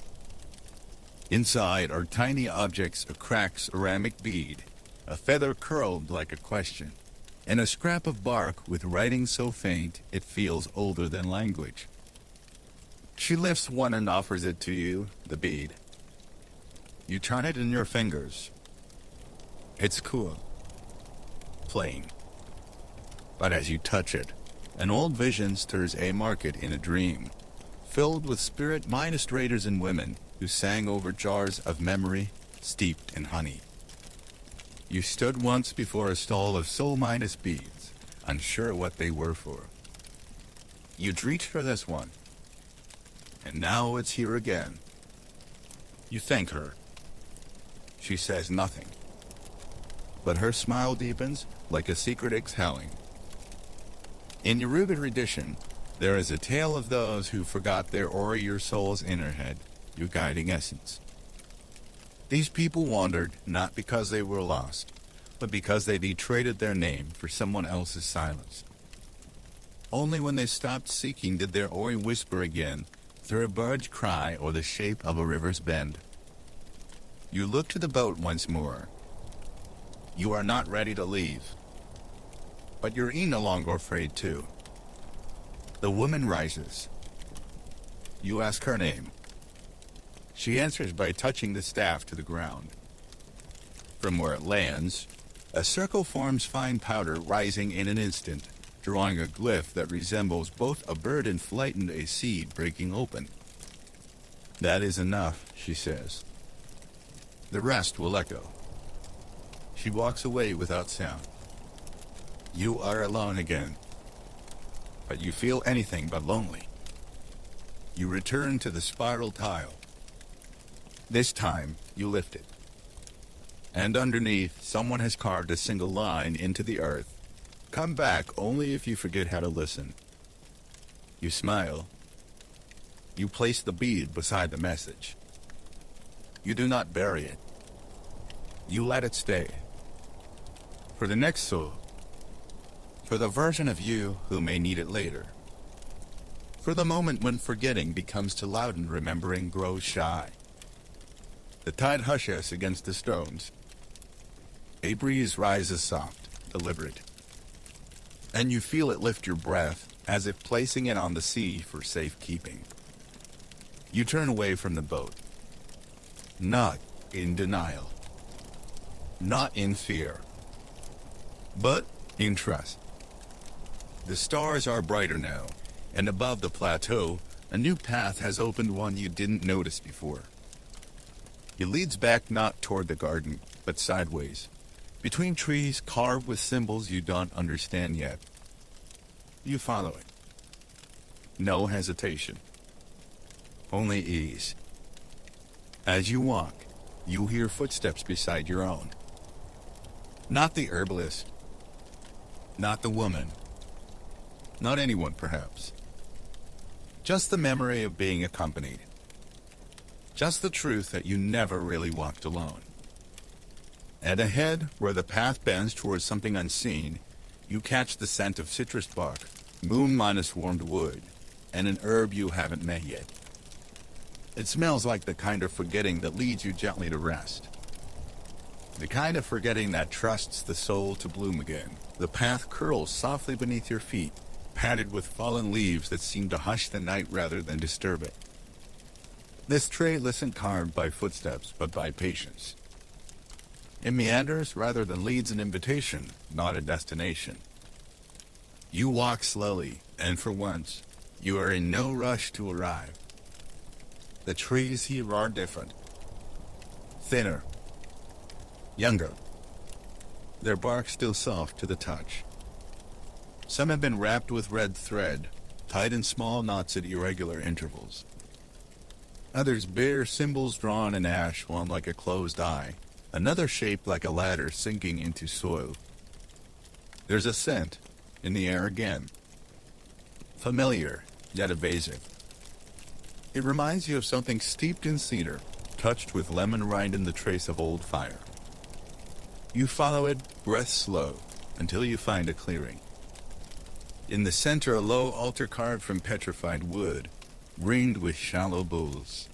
Inside are tiny objects, a cracked ceramic bead, a feather curled like a question, and a scrap of bark with writing so faint it feels older than language. She lifts one and offers it to you, the bead. You turn it in your fingers. It's cool. Plain. But as you touch it, an old vision stirs a market in a dream, filled with spirit traders and women who sang over jars of memory steeped in honey. You stood once before a stall of soul beads, unsure what they were for. You'd reached for this one, and now it's here again. You thank her. She says nothing, but her smile deepens like a secret exhaling. In Yoruba tradition, there is a tale of those who forgot their or your soul's inner head, your guiding essence. These people wandered not because they were lost, but because they traded their name for someone else's silence. Only when they stopped seeking did their oi whisper again, through a bird's cry or the shape of a river's bend. You look to the boat once more. You are not ready to leave. But you're no longer afraid too. The woman rises. You ask her name. She answers by touching the staff to the ground. From where it lands, a circle forms fine powder rising in an instant, drawing a glyph that resembles both a bird in flight and a seed breaking open. That is enough, she says. The rest will echo. She walks away without sound. You are alone again. But you feel anything but lonely. You return to the spiral tile. This time, you lift it. And underneath, someone has carved a single line into the earth. Come back only if you forget how to listen. You smile. You place the bead beside the message. You do not bury it. You let it stay. For the next soul. For the version of you who may need it later. For the moment when forgetting becomes too loud and remembering grows shy. The tide hushes against the stones. A breeze rises soft, deliberate. And you feel it lift your breath, as if placing it on the sea for safekeeping. You turn away from the boat. Not in denial. Not in fear. But in trust. The stars are brighter now, and above the plateau, a new path has opened, one you didn't notice before. It leads back not toward the garden, but sideways, between trees carved with symbols you don't understand yet. You follow it. No hesitation. Only ease. As you walk, you hear footsteps beside your own. Not the herbalist. Not the woman. Not anyone, perhaps. Just the memory of being accompanied. Just the truth that you never really walked alone. And ahead, where the path bends towards something unseen, you catch the scent of citrus bark, moon-minus warmed wood, and an herb you haven't met yet. It smells like the kind of forgetting that leads you gently to rest. The kind of forgetting that trusts the soul to bloom again. The path curls softly beneath your feet, padded with fallen leaves that seem to hush the night rather than disturb it. This trail isn't carved by footsteps, but by patience. It meanders rather than leads an invitation, not a destination. You walk slowly, and for once, you are in no rush to arrive. The trees here are different. Thinner. Younger. Their bark still soft to the touch. Some have been wrapped with red thread, tied in small knots at irregular intervals. Others bear symbols drawn in ash, one like a closed eye, another shaped like a ladder sinking into soil. There's a scent in the air again. Familiar, yet evasive. It reminds you of something steeped in cedar, touched with lemon rind and the trace of old fire. You follow it, breath slow, until you find a clearing. In the center, a low altar carved from petrified wood, ringed with shallow bowls.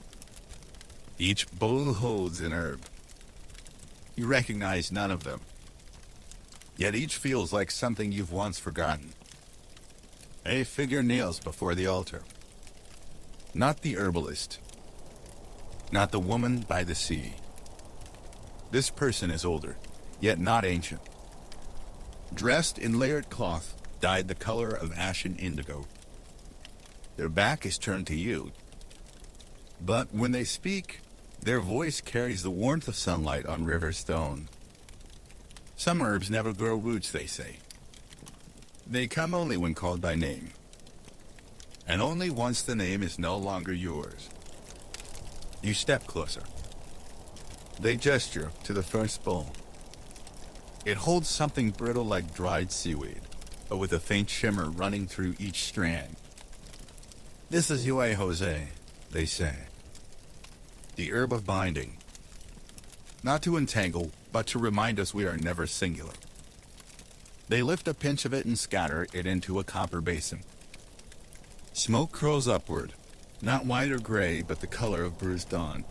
Each bowl holds an herb. You recognize none of them. Yet each feels like something you've once forgotten. A figure kneels before the altar. Not the herbalist. Not the woman by the sea. This person is older, yet not ancient. Dressed in layered cloth, dyed the color of ashen indigo. Their back is turned to you. But when they speak, their voice carries the warmth of sunlight on river stone. Some herbs never grow roots, they say. They come only when called by name. And only once the name is no longer yours. You step closer. They gesture to the first bowl. It holds something brittle like dried seaweed, but with a faint shimmer running through each strand. This is Yue Jose, they say. The herb of binding. Not to entangle, but to remind us we are never singular. They lift a pinch of it and scatter it into a copper basin. Smoke curls upward, not white or gray, but the color of bruised dawn.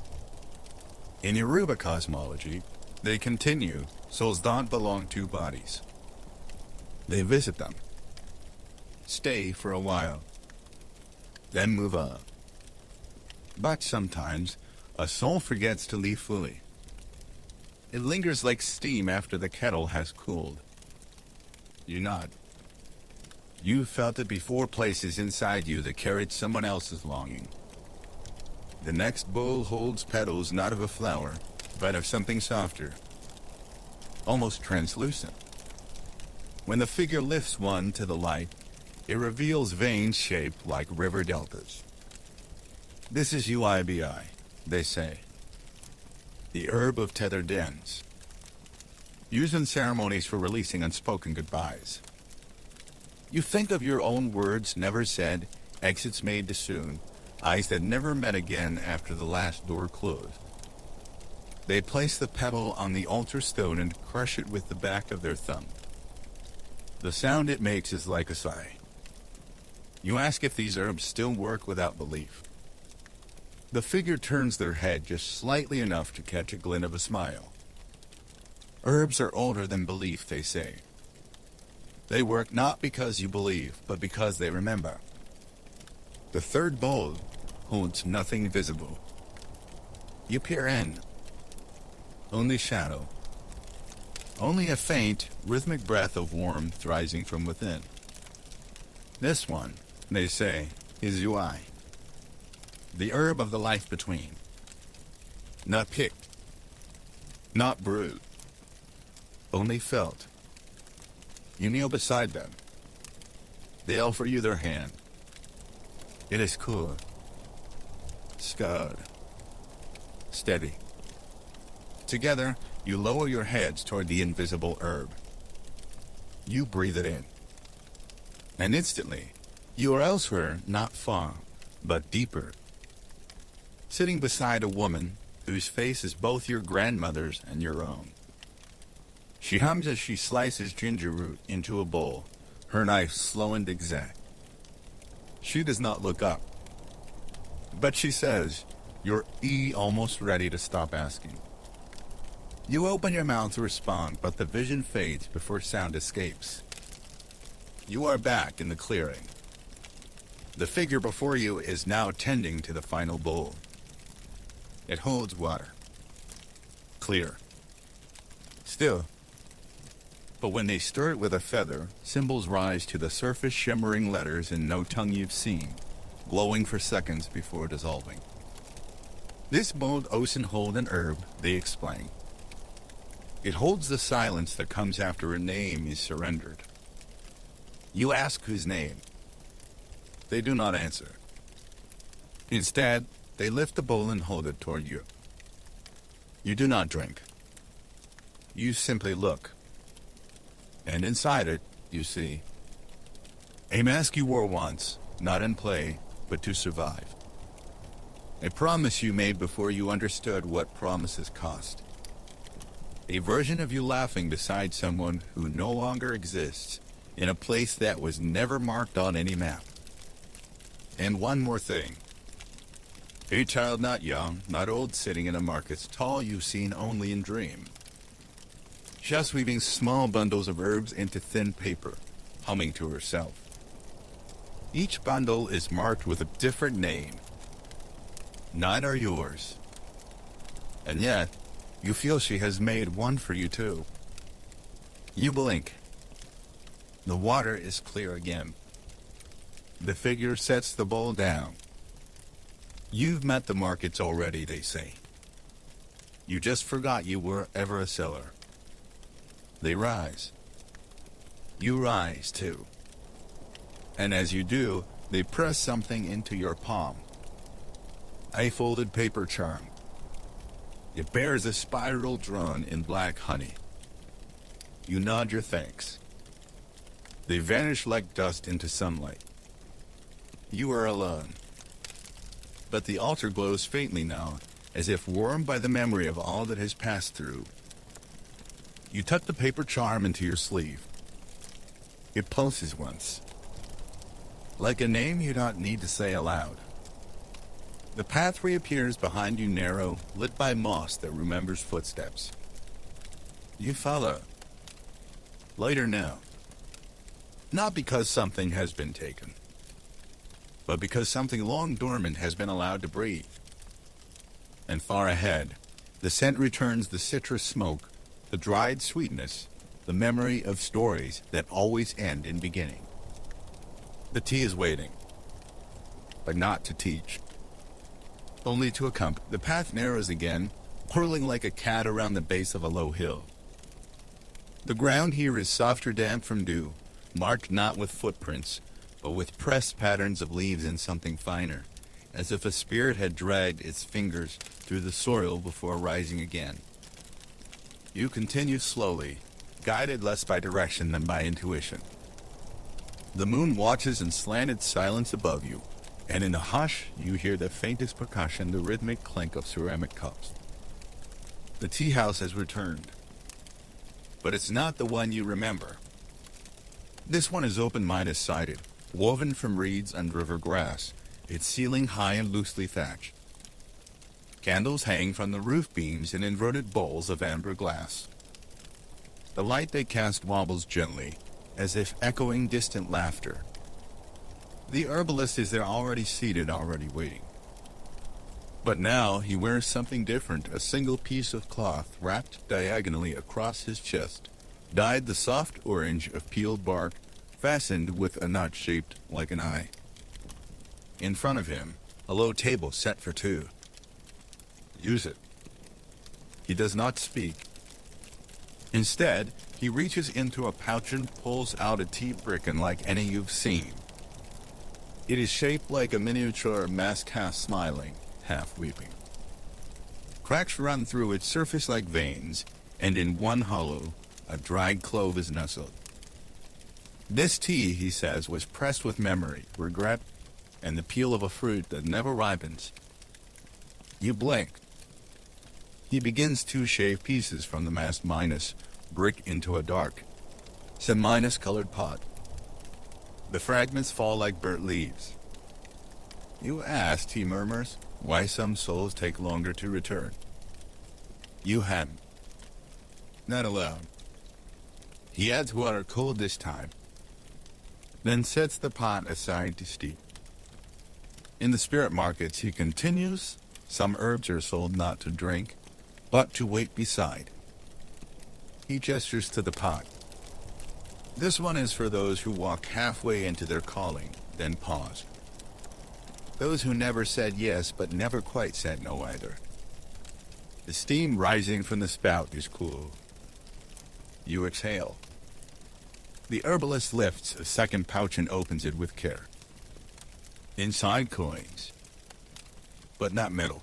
In Yoruba cosmology, they continue, souls don't belong to bodies. They visit them, stay for a while, then move on. But sometimes, a soul forgets to leave fully. It lingers like steam after the kettle has cooled. You nod. You felt it before, places inside you that carried someone else's longing. The next bowl holds petals not of a flower, but of something softer, almost translucent. When the figure lifts one to the light, it reveals veins shaped like river deltas. This is UIBI, they say. The herb of tethered ends. Used in ceremonies for releasing unspoken goodbyes. You think of your own words never said, exits made too soon, eyes that never met again after the last door closed. They place the petal on the altar stone and crush it with the back of their thumb. The sound it makes is like a sigh. You ask if these herbs still work without belief. The figure turns their head just slightly enough to catch a glint of a smile. Herbs are older than belief, they say. They work not because you believe, but because they remember. The third bowl holds nothing visible. You peer in. Only shadow. Only a faint, rhythmic breath of warmth rising from within. This one, they say, is Ui. The herb of the life between. Not picked. Not brewed. Only felt. You kneel beside them. They offer you their hand. It is cool. Scarred. Steady. Together, you lower your heads toward the invisible herb. You breathe it in. And instantly, you are elsewhere, not far, but deeper. Sitting beside a woman whose face is both your grandmother's and your own. She hums as she slices ginger root into a bowl, her knife slow and exact. She does not look up. But she says, your almost ready to stop asking. You open your mouth to respond, but the vision fades before sound escapes. You are back in the clearing. The figure before you is now tending to the final bowl. It holds water. Clear. Still. But when they stir it with a feather, symbols rise to the surface, shimmering letters in no tongue you've seen, glowing for seconds before dissolving. This bold ocean hold an herb, they explain. It holds the silence that comes after a name is surrendered. You ask whose name. They do not answer. Instead, they lift the bowl and hold it toward you. You do not drink. You simply look. And inside it, you see a mask you wore once, not in play, but to survive. A promise you made before you understood what promises cost. A version of you laughing beside someone who no longer exists, in a place that was never marked on any map. And one more thing. A child not young, not old, sitting in a market stall you've seen only in dream. Just weaving small bundles of herbs into thin paper, humming to herself. Each bundle is marked with a different name. None are yours. And yet, you feel she has made one for you too. You blink. The water is clear again. The figure sets the bowl down. You've met the markets already, they say. You just forgot you were ever a seller. They rise. You rise, too. And as you do, they press something into your palm. A folded paper charm. It bears a spiral drawn in black honey. You nod your thanks. They vanish like dust into sunlight. You are alone. But the altar glows faintly now, as if warmed by the memory of all that has passed through. You tuck the paper charm into your sleeve. It pulses once, like a name you don't need to say aloud. The path reappears behind you, narrow, lit by moss that remembers footsteps. You follow. Later now. Not because something has been taken, but because something long dormant has been allowed to breathe. And far ahead, the scent returns, the citrus smoke, the dried sweetness, the memory of stories that always end in beginning. The tea is waiting, but not to teach, only to accompany. The path narrows again, whirling like a cat around the base of a low hill. The ground here is softer, damp from dew, marked not with footprints, but with pressed patterns of leaves and something finer, as if a spirit had dragged its fingers through the soil before rising again. You continue slowly, guided less by direction than by intuition. The moon watches in slanted silence above you, and in the hush you hear the faintest percussion, the rhythmic clink of ceramic cups. The tea house has returned, but it's not the one you remember. This one is open-minded-sided, woven from reeds and river grass, its ceiling high and loosely thatched. Candles hang from the roof beams in inverted bowls of amber glass. The light they cast wobbles gently, as if echoing distant laughter. The herbalist is there, already seated, already waiting. But now he wears something different, a single piece of cloth wrapped diagonally across his chest, dyed the soft orange of peeled bark, fastened with a knot shaped like an eye. In front of him, a low table set for two. Use it. He does not speak. Instead, he reaches into a pouch and pulls out a tea brick unlike any you've seen. It is shaped like a miniature mask, half smiling, half weeping. Cracks run through its surface like veins, and in one hollow, a dried clove is nestled. This tea, he says, was pressed with memory, regret, and the peel of a fruit that never ripens. You blink. He begins to shave pieces from the masked minus brick into a dark, semi-colored pot. The fragments fall like burnt leaves. You asked, he murmurs, why some souls take longer to return. You hadn't. Not alone. He adds water cold this time, then sets the pot aside to steep. In the spirit markets, he continues, some herbs are sold not to drink, but to wait beside. He gestures to the pot. This one is for those who walk halfway into their calling, then pause. Those who never said yes, but never quite said no either. The steam rising from the spout is cool. You exhale. The herbalist lifts a second pouch and opens it with care. Inside coins, but not metal.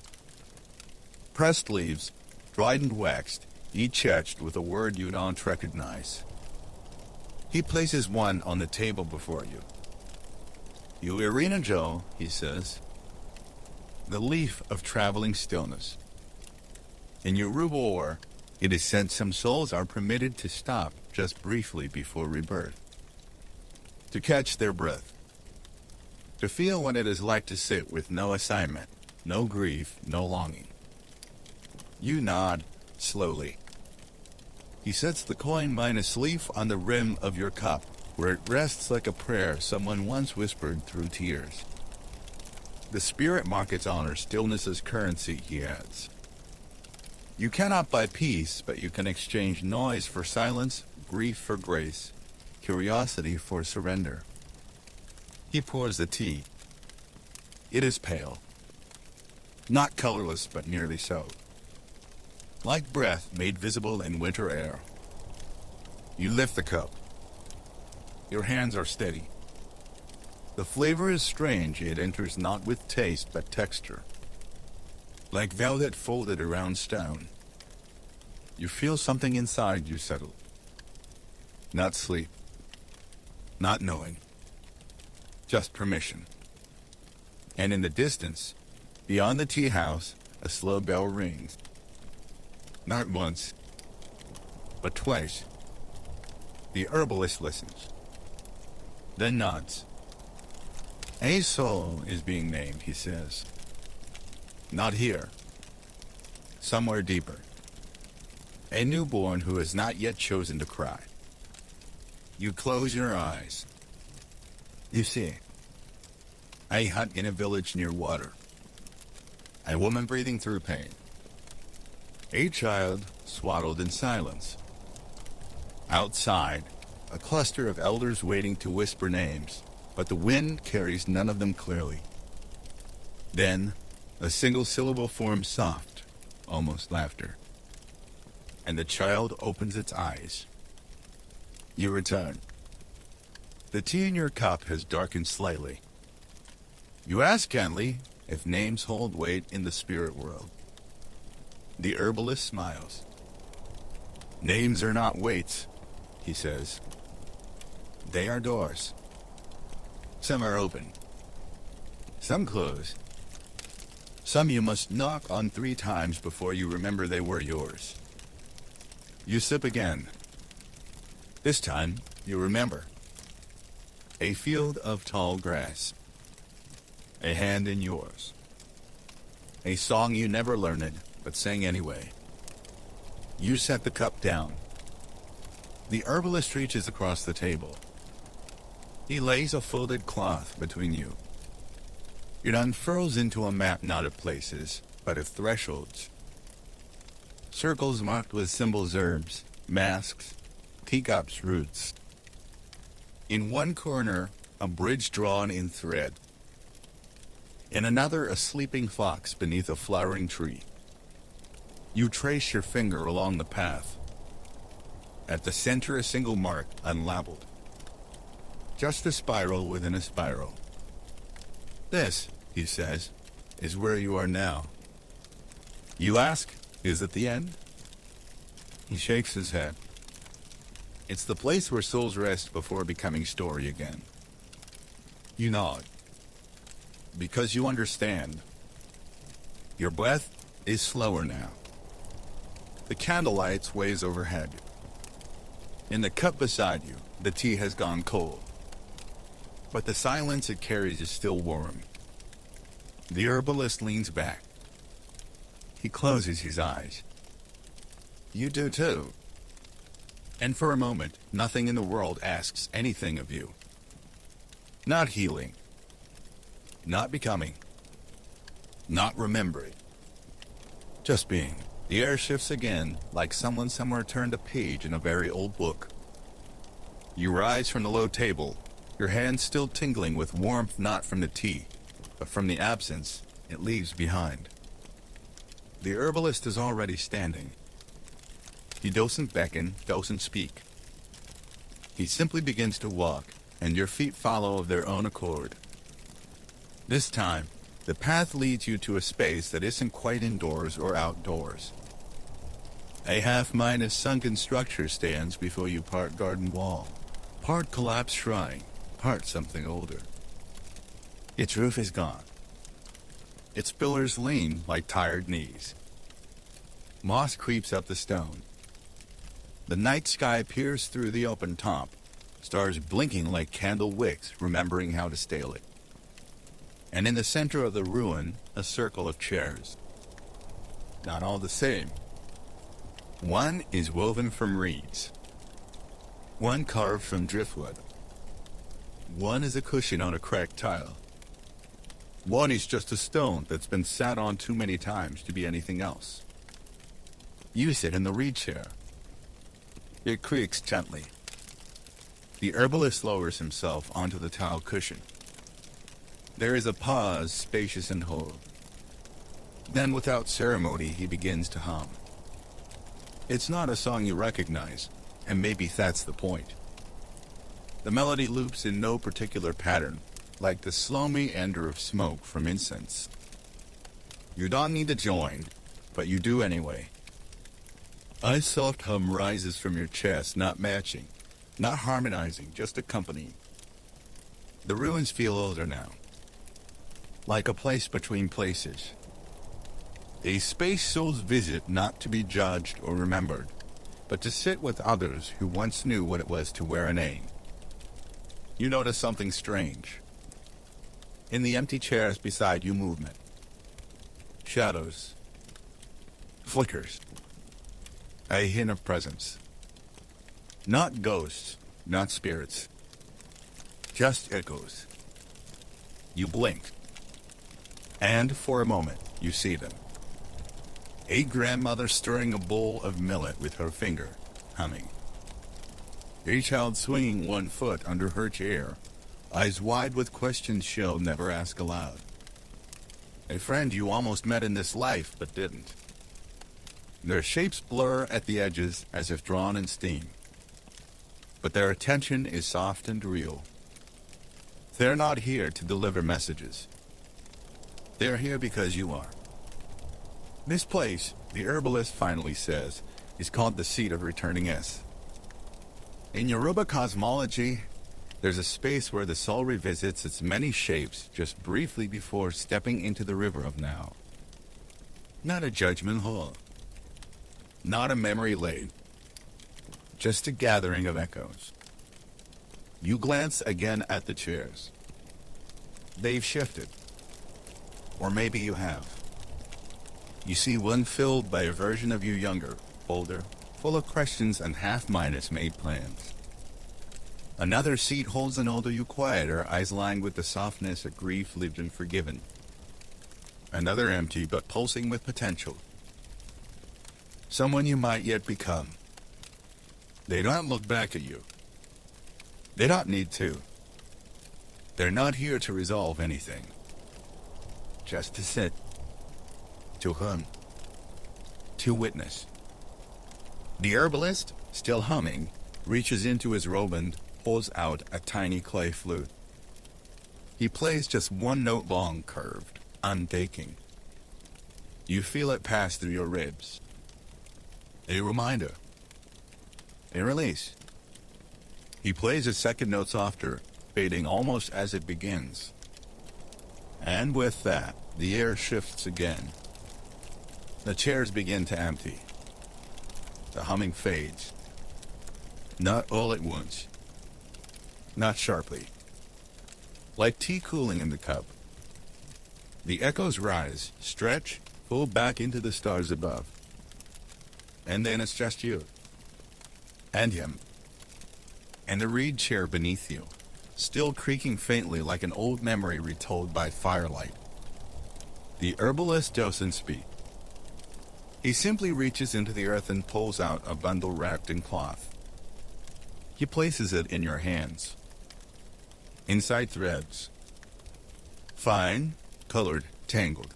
Pressed leaves, dried and waxed, each etched with a word you don't recognize. He places one on the table before you. You Irina Joe, he says. The leaf of traveling stillness. In Yoruba, it is said some souls are permitted to stop just briefly before rebirth, to catch their breath, to feel what it is like to sit with no assignment, no grief, no longing. You nod, slowly. He sets the coin minus leaf on the rim of your cup, where it rests like a prayer someone once whispered through tears. The spirit markets honor stillness as currency, he adds. You cannot buy peace, but you can exchange noise for silence, grief for grace, curiosity for surrender. He pours the tea. It is pale. Not colorless, but nearly so. Like breath made visible in winter air. You lift the cup. Your hands are steady. The flavor is strange. It enters not with taste, but texture. Like velvet folded around stone. You feel something inside you settle. Not sleep. Not knowing. Just permission. And in the distance, beyond the tea house, a slow bell rings. Not once, but twice. The herbalist listens, then nods. A soul is being named, he says. Not here. Somewhere deeper. A newborn who has not yet chosen to cry. You close your eyes. You see a hut in a village near water. A woman breathing through pain. A child swaddled in silence. Outside, a cluster of elders waiting to whisper names, but the wind carries none of them clearly. Then, a single syllable forms soft, almost laughter. And the child opens its eyes. You return. The tea in your cup has darkened slightly. You ask gently if names hold weight in the spirit world. The herbalist smiles. Names are not weights, he says. They are doors. Some are open. Some close. Some you must knock on 3 times before you remember they were yours. You sip again. This time, you remember. A field of tall grass. A hand in yours. A song you never learned, but sang anyway. You set the cup down. The herbalist reaches across the table. He lays a folded cloth between you. It unfurls into a map not of places, but of thresholds. Circles marked with symbols, herbs, masks, teacups, roots. In one corner, a bridge drawn in thread. In another, a sleeping fox beneath a flowering tree. You trace your finger along the path. At the center, a single mark, unlabeled. Just a spiral within a spiral. This, he says, is where you are now. You ask, is it the end? He shakes his head. It's the place where souls rest before becoming story again. You nod. Because you understand. Your breath is slower now. The candlelight sways overhead. In the cup beside you, the tea has gone cold. But the silence it carries is still warm. The herbalist leans back. He closes his eyes. You do too. And for a moment, nothing in the world asks anything of you. Not healing. Not becoming. Not remembering. Just being. The air shifts again, like someone somewhere turned a page in a very old book. You rise from the low table, your hands still tingling with warmth not from the tea, but from the absence it leaves behind. The herbalist is already standing. He doesn't beckon, doesn't speak. He simply begins to walk, and your feet follow of their own accord. This time, the path leads you to a space that isn't quite indoors or outdoors. A half-minus sunken structure stands before you, part garden wall, part collapsed shrine, part something older. Its roof is gone. Its pillars lean like tired knees. Moss creeps up the stone. The night sky peers through the open top, stars blinking like candle wicks, remembering how to stale it. And in the center of the ruin, a circle of chairs. Not all the same. One is woven from reeds. One carved from driftwood. One is a cushion on a cracked tile. One is just a stone that's been sat on too many times to be anything else. You sit in the reed chair. It creaks gently. The herbalist lowers himself onto the tile cushion. There is a pause, spacious and whole. Then, without ceremony, he begins to hum. It's not a song you recognize, and maybe that's the point. The melody loops in no particular pattern, like the slow meander of smoke from incense. You don't need to join, but you do anyway. A soft hum rises from your chest, not matching, Not harmonizing, just accompanying. The ruins feel older now, like a place between places. A space souls visit not to be judged or remembered, but to sit with others who once knew what it was to wear a name. You notice something strange. In the empty chairs beside you, movement. Shadows. Flickers. A hint of presence. Not ghosts, not spirits. Just echoes. You blink. And for a moment, you see them. A grandmother stirring a bowl of millet with her finger, humming. A child swinging one foot under her chair, eyes wide with questions she'll never ask aloud. A friend you almost met in this life but didn't. Their shapes blur at the edges as if drawn in steam. But their attention is soft and real. They're not here to deliver messages. They're here because you are. This place, the herbalist finally says, is called the seat of returning S. In Yoruba cosmology, there's a space where the soul revisits its many shapes just briefly before stepping into the river of now. Not a judgment hall. Not a memory lane. Just a gathering of echoes. You glance again at the chairs. They've shifted. Or maybe you have. You see one filled by a version of you younger, older, full of questions and half-minded made plans. Another seat holds an older you quieter, eyes lined with the softness of grief lived and forgiven. Another empty but pulsing with potential. Someone you might yet become. They don't look back at you. They don't need to. They're not here to resolve anything. Just to sit. To hum. To witness. The herbalist, still humming, reaches into his robe and pulls out a tiny clay flute. He plays just one note long, curved, untaking. You feel it pass through your ribs. A reminder. A release. He plays a second note softer, fading almost as it begins. And with that, the air shifts again. The chairs begin to empty. The humming fades. Not all at once. Not sharply. Like tea cooling in the cup. The echoes rise, stretch, pull back into the stars above. And then it's just you. And him. And the reed chair beneath you, still creaking faintly like an old memory retold by firelight. The herbalist doesn't speak. He simply reaches into the earth and pulls out a bundle wrapped in cloth. He places it in your hands. Inside threads. Fine, colored, tangled.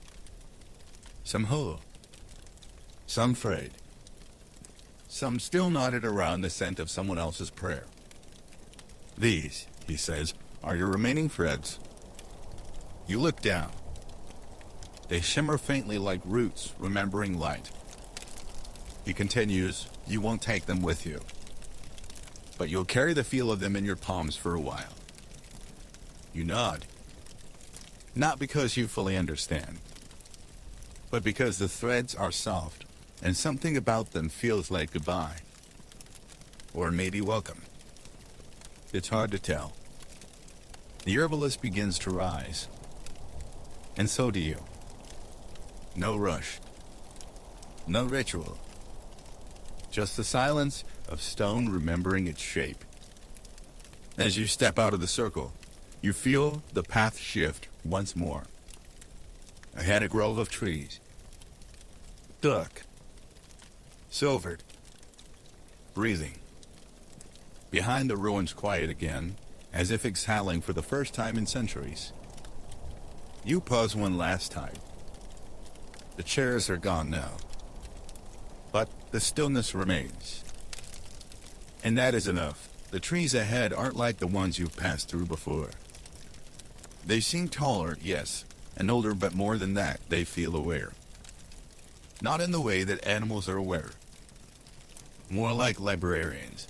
Some whole. Some frayed. Some still knotted around the scent of someone else's prayer. These, he says, are your remaining threads. You look down. They shimmer faintly like roots remembering light. He continues, you won't take them with you. But you'll carry the feel of them in your palms for a while. You nod. Not because you fully understand, but because the threads are soft, and something about them feels like goodbye. Or maybe welcome. It's hard to tell. The herbalist begins to rise. And so do you. No rush. No ritual. Just the silence of stone remembering its shape. As you step out of the circle, you feel the path shift once more. Ahead a grove of trees. Dark. Silvered. Breathing. Behind the ruins quiet again, as if exhaling for the first time in centuries. You pause one last time. The chairs are gone now. But the stillness remains. And that is enough. The trees ahead aren't like the ones you've passed through before. They seem taller, yes, and older, but more than that, they feel aware. Not in the way that animals are aware. More like librarians.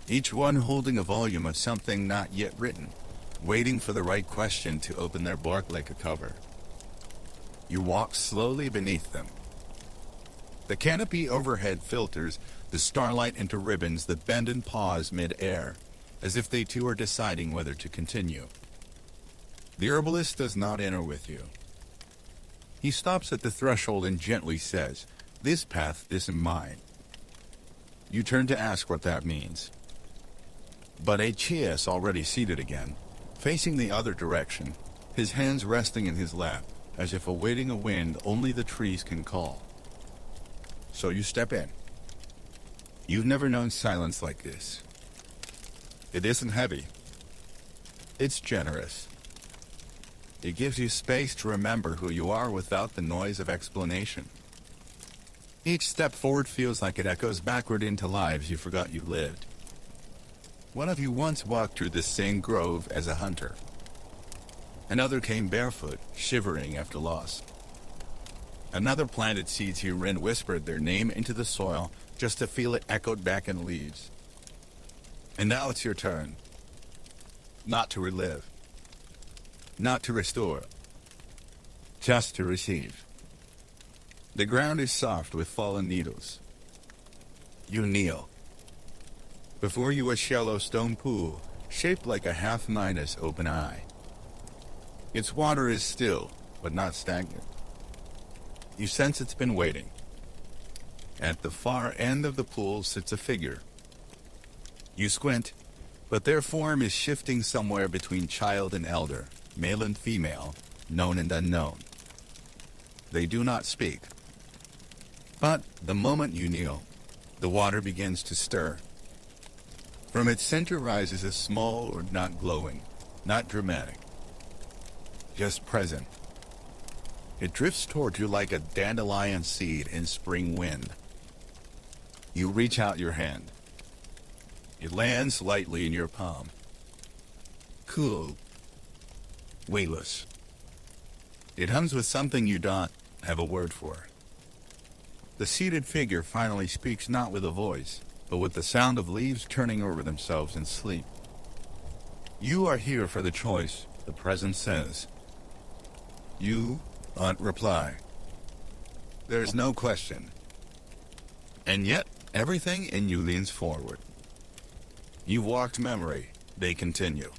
each one holding a volume of something not yet written, waiting for the right question to open their bark like a cover. You walk slowly beneath them. The canopy overhead filters the starlight into ribbons that bend and pause mid-air, as if they too are deciding whether to continue. The herbalist does not enter with you. He stops at the threshold and gently says, "This path isn't mine." You turn to ask what that means. But a Chia is already seated again, facing the other direction, his hands resting in his lap, as if awaiting a wind only the trees can call. So you step in. You've never known silence like this. It isn't heavy. It's generous. It gives you space to remember who you are without the noise of explanation. Each step forward feels like it echoes backward into lives you forgot you lived. One of you once walked through this same grove as a hunter. Another came barefoot, shivering after loss. Another planted seeds here and whispered their name into the soil just to feel it echoed back in the leaves. And now it's your turn. Not to relive. Not to restore. Just to receive. The ground is soft with fallen needles. You kneel. Before you a shallow stone pool, shaped like a half-Midas open eye. Its water is still, but not stagnant. You sense it's been waiting. At the far end of the pool sits a figure. You squint, but their form is shifting somewhere between child and elder, male and female, known and unknown. They do not speak. But the moment you kneel, the water begins to stir. From its center rises a small or not glowing, not dramatic, just present. It drifts toward you like a dandelion seed in spring wind. You reach out your hand. It lands lightly in your palm. Cool. Weightless. It hums with something you don't have a word for. The seated figure finally speaks not with a voice, but with the sound of leaves turning over themselves in sleep. You are here for the choice, the present says. You don't reply. There's no question. And yet, everything in you leans forward. You've walked memory, they continue.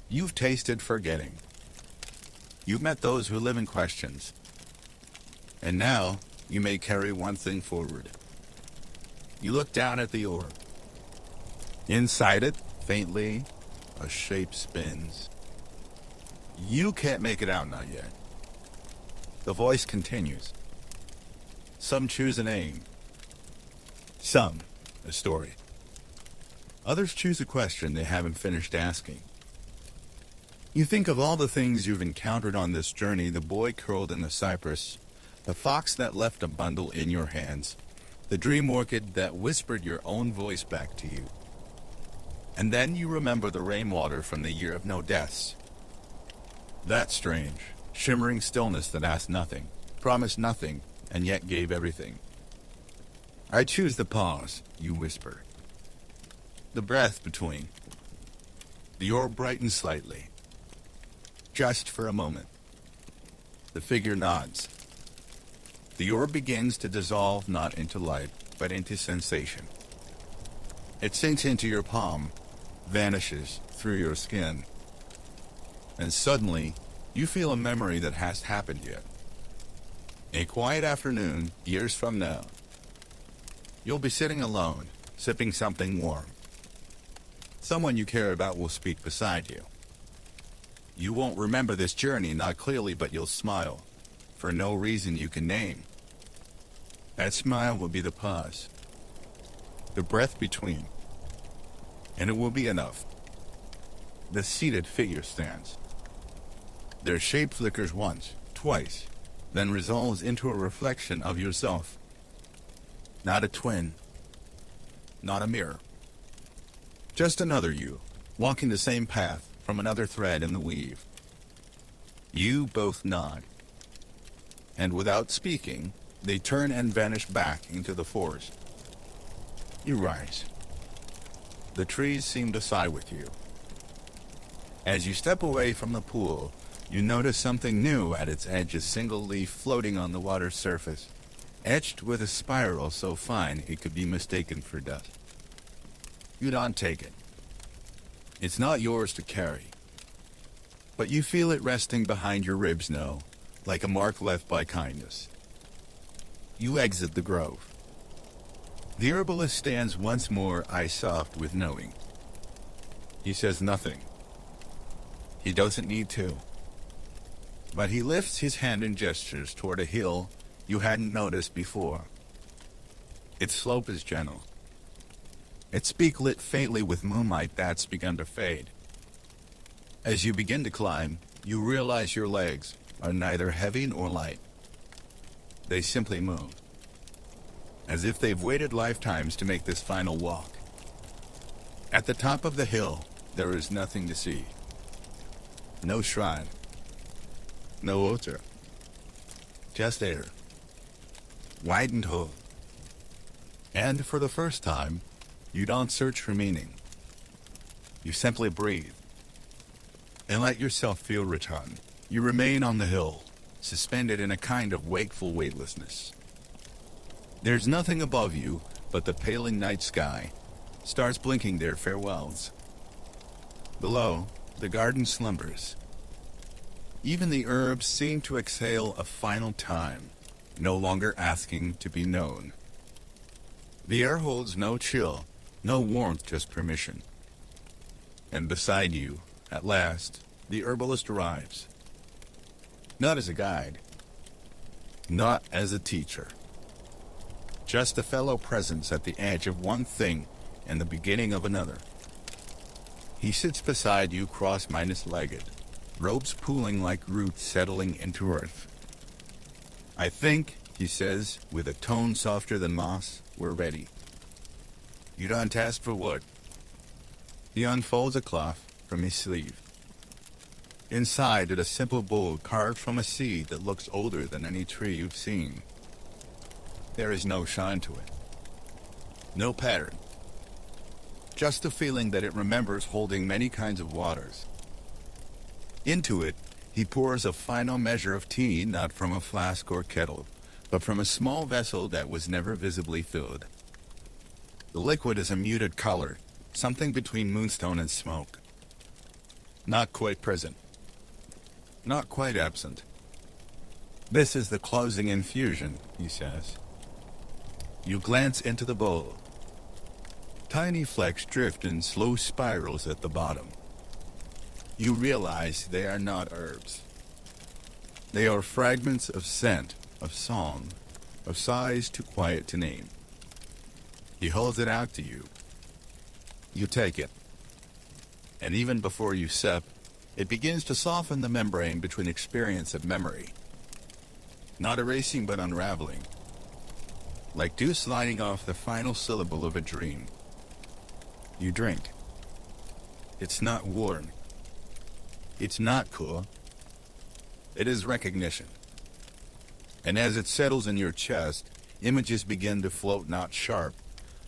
You've tasted forgetting. You've met those who live in questions. And now, you may carry one thing forward. You look down at the orb. Inside it, faintly, a shape spins. You can't make it out not yet. The voice continues. Some choose a name. Some, a story. Others choose a question they haven't finished asking. You think of all the things you've encountered on this journey, the boy curled in the cypress, the fox that left a bundle in your hands, the dream orchid that whispered your own voice back to you. And then you remember the rainwater from the year of no deaths. That strange, shimmering stillness that asked nothing, promised nothing, and yet gave everything. I choose the pause, you whisper. The breath between. The orb brightens slightly. Just for a moment. The figure nods. The orb begins to dissolve not into light, but into sensation. It sinks into your palm, vanishes through your skin. And suddenly, you feel a memory that hasn't happened yet. A quiet afternoon, years from now. You'll be sitting alone, sipping something warm. Someone you care about will speak beside you. You won't remember this journey, not clearly, but you'll smile, for no reason you can name. That smile will be the pause, the breath between, and it will be enough. The seated figure stands. Their shape flickers once, twice, then resolves into a reflection of yourself. Not a twin, not a mirror. Just another you, walking the same path from another thread in the weave. You both nod. And without speaking, they turn and vanish back into the forest. You rise. The trees seem to sigh with you. As you step away from the pool, you notice something new at its edge, a single leaf floating on the water's surface, etched with a spiral so fine it could be mistaken for dust. You don't take it. It's not yours to carry. But you feel it resting behind your ribs now, like a mark left by kindness. You exit the grove. The herbalist stands once more, eyes soft with knowing. He says nothing. He doesn't need to. But he lifts his hand and gestures toward a hill you hadn't noticed before. Its slope is gentle. Its peak lit faintly with moonlight that's begun to fade. As you begin to climb, you realize your legs are neither heavy nor light. They simply move, as if they've waited lifetimes to make this final walk. At the top of the hill, there is nothing to see. No shrine. No altar. Just air. Widened hole. And for the first time, you don't search for meaning. You simply breathe. And let yourself feel return. You remain on the hill, suspended in a kind of wakeful weightlessness. There's nothing above you but the paling night sky, stars blinking their farewells. Below, the garden slumbers. Even the herbs seem to exhale a final time, no longer asking to be known. The air holds no chill, no warmth, just permission. And beside you, at last, the herbalist arrives. Not as a guide. Not as a teacher. Just a fellow presence at the edge of one thing and the beginning of another. He sits beside you, cross-legged, robes pooling like roots settling into earth. I think, he says, with a tone softer than moss, we're ready. You don't ask for wood. He unfolds a cloth from his sleeve. Inside it a simple bowl carved from a seed that looks older than any tree you've seen. There is no shine to it. No pattern. Just the feeling that it remembers holding many kinds of waters. Into it, he pours a final measure of tea, not from a flask or kettle, but from a small vessel that was never visibly filled. The liquid is a muted color, something between moonstone and smoke. Not quite present. Not quite absent. This is the closing infusion, he says. You glance into the bowl. Tiny flecks drift in slow spirals at the bottom. You realize they are not herbs. They are fragments of scent, of song, of sighs too quiet to name. He holds it out to you. You take it. And even before you sip, it begins to soften the membrane between experience and memory. Not erasing but unraveling. Like dew sliding off the final syllable of a dream. You drink. It's not warm. It's not cool. It is recognition. And as it settles in your chest, images begin to float, not sharp,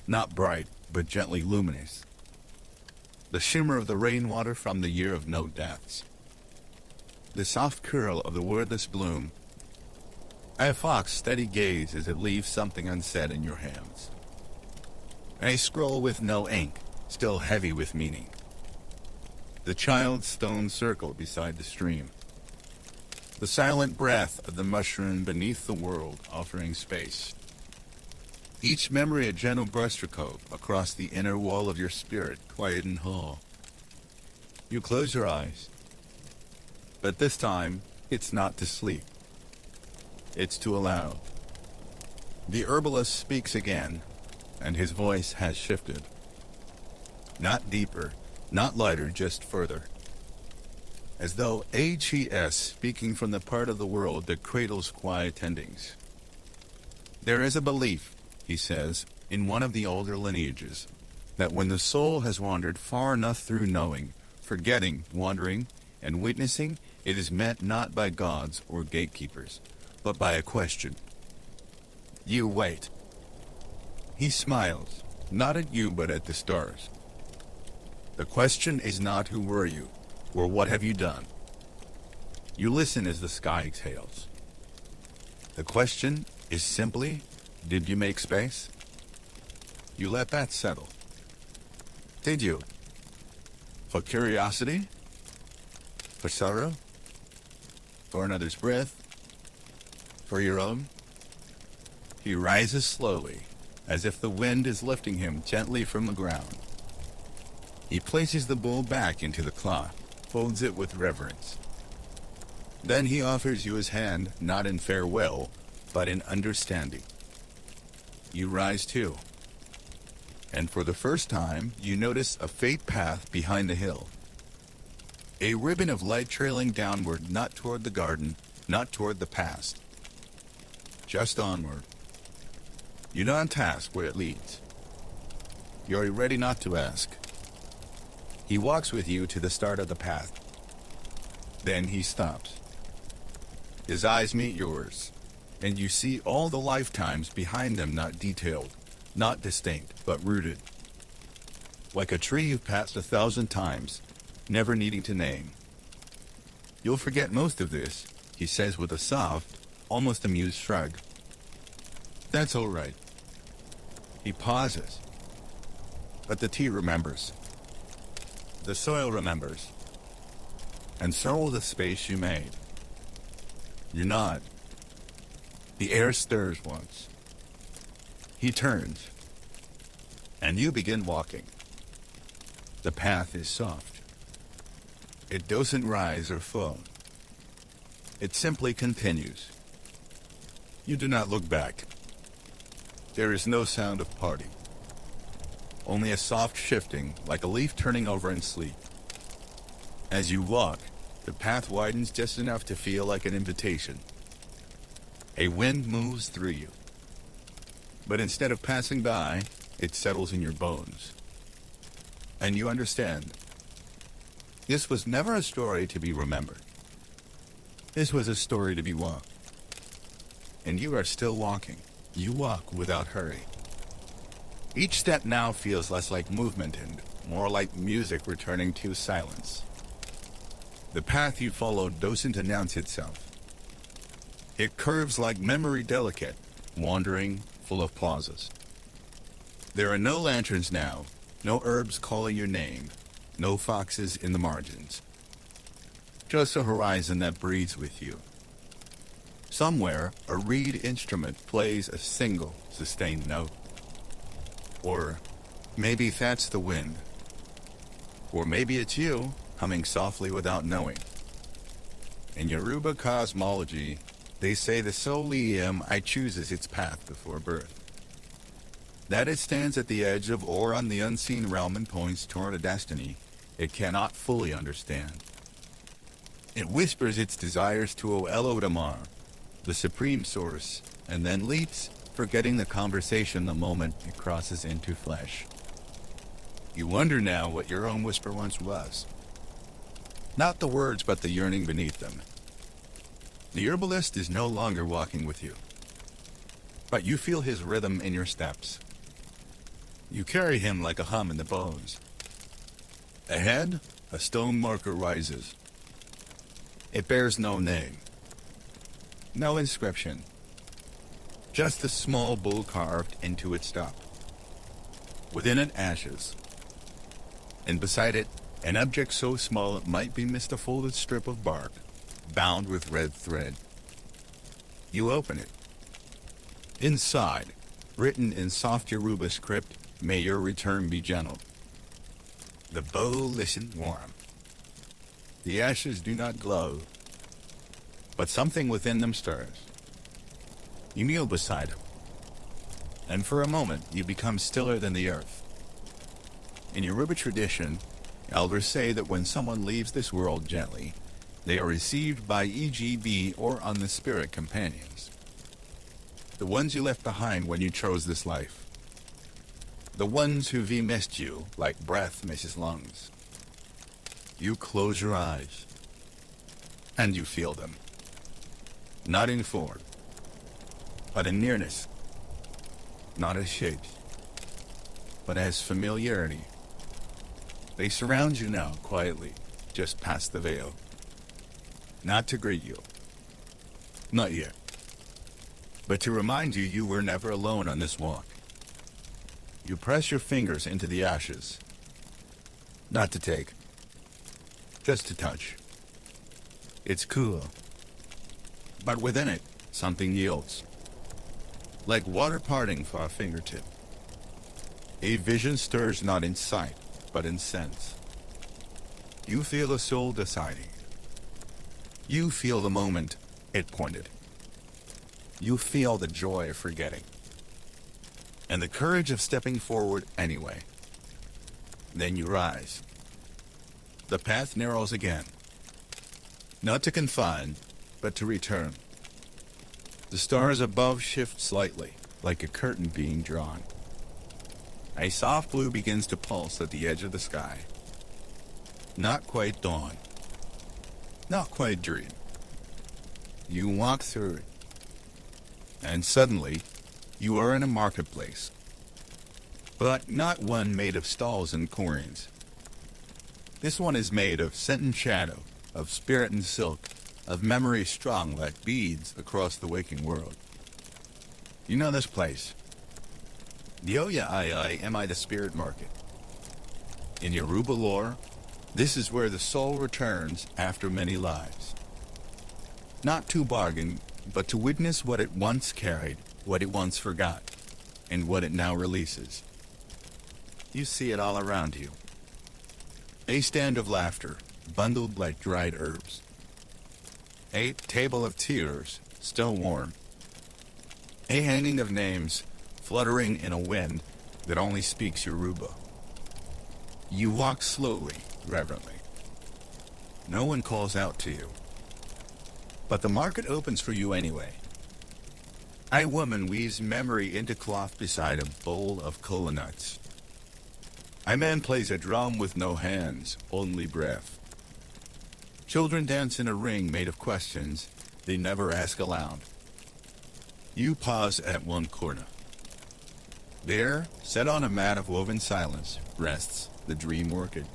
not bright, but gently luminous. The shimmer of the rainwater from the year of no deaths. The soft curl of the wordless bloom. A fox's steady gaze as it leaves something unsaid in your hands. A scroll with no ink, still heavy with meaning. The child's stone circle beside the stream. The silent breath of the mushroom beneath the world offering space. Each memory a gentle brushstroke across the inner wall of your spirit, quiet and whole. You close your eyes. But this time, it's not to sleep. It's to allow. The herbalist speaks again, and his voice has shifted. Not deeper, not lighter, just further. As though HES speaking from the part of the world that cradles quiet endings. There is a belief, he says, in one of the older lineages, that when the soul has wandered far enough through knowing, forgetting, wandering, and witnessing, it is met not by gods or gatekeepers, but by a question. You wait. He smiles, not at you but at the stars. The question is not who were you, or what have you done. You listen as the sky exhales. The question is simply, did you make space? You let that settle. Did you? For curiosity? For sorrow? For another's breath? For your own? He rises slowly, as if the wind is lifting him gently from the ground. He places the bowl back into the cloth, folds it with reverence. Then he offers you his hand, not in farewell, but in understanding. You rise too. And for the first time, you notice a faint path behind the hill. A ribbon of light trailing downward, not toward the garden, not toward the past. Just onward. You don't ask where it leads. You're ready not to ask. He walks with you to the start of the path. Then he stops. His eyes meet yours, and you see all the lifetimes behind them, not detailed, not distinct, but rooted. Like a tree you've passed 1,000 times, never needing to name. You'll forget most of this, he says with a soft, almost amused shrug. That's all right. He pauses. But the tea remembers. The soil remembers. And so will the space you made. You nod. The air stirs once. He turns. And you begin walking. The path is soft. It doesn't rise or fall. It simply continues. You do not look back. There is no sound of parting. Only a soft shifting, like a leaf turning over in sleep. As you walk, the path widens just enough to feel like an invitation. A wind moves through you. But instead of passing by, it settles in your bones. And you understand. This was never a story to be remembered. This was a story to be walked. And you are still walking. You walk without hurry. Each step now feels less like movement and more like music returning to silence. The path you followed doesn't announce itself. It curves like memory delicate, wandering, full of pauses. There are no lanterns now, no herbs calling your name, no foxes in the margins. Just a horizon that breathes with you. Somewhere, a reed instrument plays a single, sustained note. Or maybe that's the wind. Or maybe it's you, humming softly without knowing. In Yoruba cosmology, they say the soul I chooses its path before birth. That it stands at the edge of or on the unseen realm and points toward a destiny it cannot fully understand. It whispers its desires to Oelodamar, the supreme source, and then leaps, forgetting the conversation the moment it crosses into flesh. You wonder now what your own whisper once was. Not the words, but the yearning beneath them. The herbalist is no longer walking with you, but you feel his rhythm in your steps. You carry him like a hum in the bones. Ahead, a stone marker rises. It bears no name, no inscription, just a small bull carved into its top. Within it, ashes. And beside it, an object so small it might be missed, a folded strip of bark, bound with red thread. You open it. Inside, written in soft Yoruba script, may your return be gentle. The bow listened warm. The ashes do not glow, but something within them stirs. You kneel beside him, and for a moment you become stiller than the earth. In Yoruba tradition, elders say that when someone leaves this world gently, they are received by EGB or on the spirit companions. The ones you left behind when you chose this life. The ones who missed you like breath misses lungs. You close your eyes, and you feel them. Not in form, but in nearness. Not as shapes, but as familiarity. They surround you now, quietly, just past the veil. Not to greet you. Not yet. But to remind you you were never alone on this walk. You press your fingers into the ashes. Not to take. Just to touch. It's cool. But within it, something yields. Like water parting for a fingertip. A vision stirs not in sight, but in sense. You feel a soul deciding. You feel the moment it pointed. You feel the joy of forgetting. And the courage of stepping forward anyway. Then you rise. The path narrows again. Not to confine, but to return. The stars above shift slightly, like a curtain being drawn. A soft blue begins to pulse at the edge of the sky. Not quite dawn. Not quite dream. You walk through it. And suddenly, you are in a marketplace. But not one made of stalls and coins. This one is made of scent and shadow, of spirit and silk, of memory strung like beads across the waking world. You know this place. The Oya the spirit market. In Yoruba lore, this is where the soul returns after many lives. Not to bargain, but to witness what it once carried, what it once forgot, and what it now releases. You see it all around you. A stand of laughter, bundled like dried herbs. A table of tears, still warm. A hanging of names, fluttering in a wind that only speaks Yoruba. You walk slowly, reverently. No one calls out to you. But the market opens for you anyway. A woman weaves memory into cloth beside a bowl of kola nuts. A man plays a drum with no hands, only breath. Children dance in a ring made of questions they never ask aloud. You pause at one corner. There, set on a mat of woven silence, rests the dream orchid.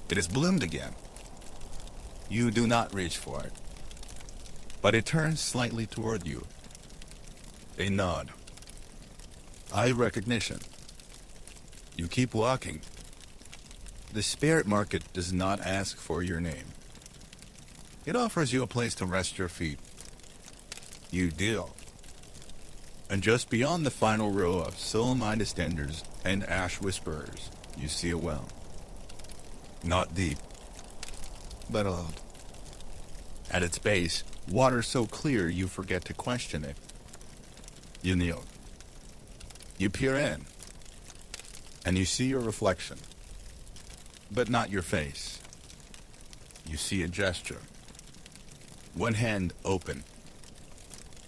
It has bloomed again. You do not reach for it, but it turns slightly toward you. A nod. Eye recognition. You keep walking. The spirit market does not ask for your name. It offers you a place to rest your feet. You deal. And just beyond the final row of soul-minded standers and ash whisperers, you see a well. Not deep, but old. At its base, water so clear you forget to question it. You kneel. You peer in, and you see your reflection, but not your face. You see a gesture. One hand open,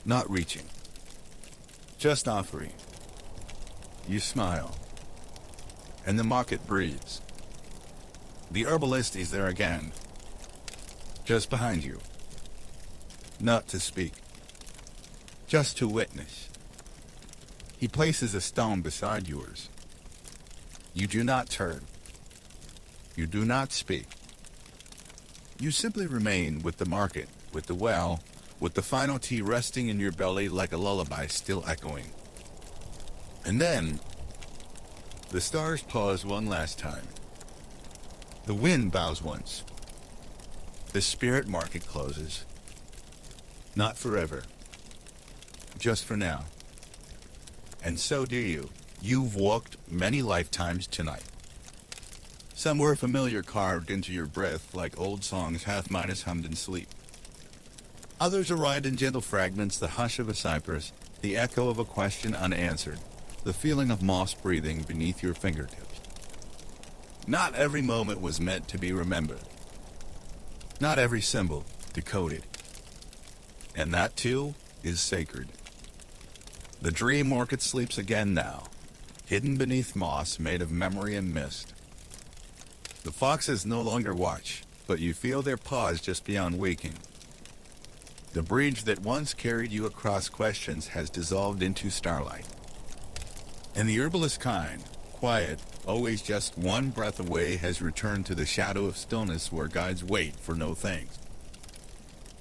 not reaching, just offering. You smile, and the market breathes. The herbalist is there again, just behind you. Not to speak, just to witness. He places a stone beside yours. You do not turn. You do not speak. You simply remain with the market, with the well, with the final tea resting in your belly like a lullaby still echoing. And then, the stars pause one last time. The wind bows once. The spirit market closes. Not forever. Just for now. And so do you. You've walked many lifetimes tonight. Some were familiar carved into your breath like old songs half-minus hummed in sleep. Others arrived in gentle fragments, the hush of a cypress, the echo of a question unanswered, the feeling of moss breathing beneath your fingertips. Not every moment was meant to be remembered. Not every symbol decoded. And that, too, is sacred. The dream orchid sleeps again now, hidden beneath moss made of memory and mist. The foxes no longer watch, but you feel their paws just beyond waking. The bridge that once carried you across questions has dissolved into starlight. And the herbalist kind, quiet, always just one breath away, has returned to the shadow of stillness where guides wait for no thanks.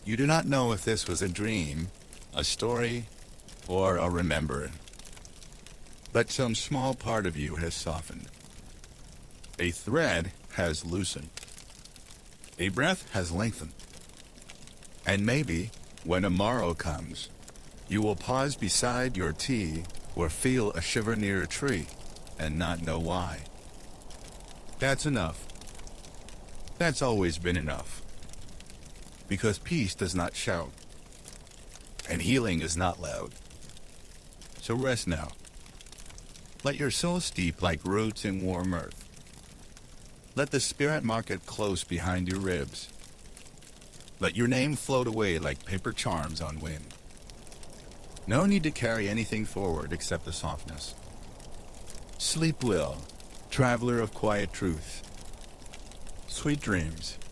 You do not know if this was a dream, a story, or a remembering. But some small part of you has softened. A thread has loosened. A breath has lengthened. And maybe, when tomorrow comes, you will pause beside your tea or feel a shiver near a tree and not know why. That's enough. That's always been enough. Because peace does not shout, and healing is not loud. So rest now. Let your soul steep like roots in warm earth. Let the spirit market close behind your ribs. Let your name float away like paper charms on wind. No need to carry anything forward except the softness. Sleep well, traveler of quiet truth. Sweet dreams.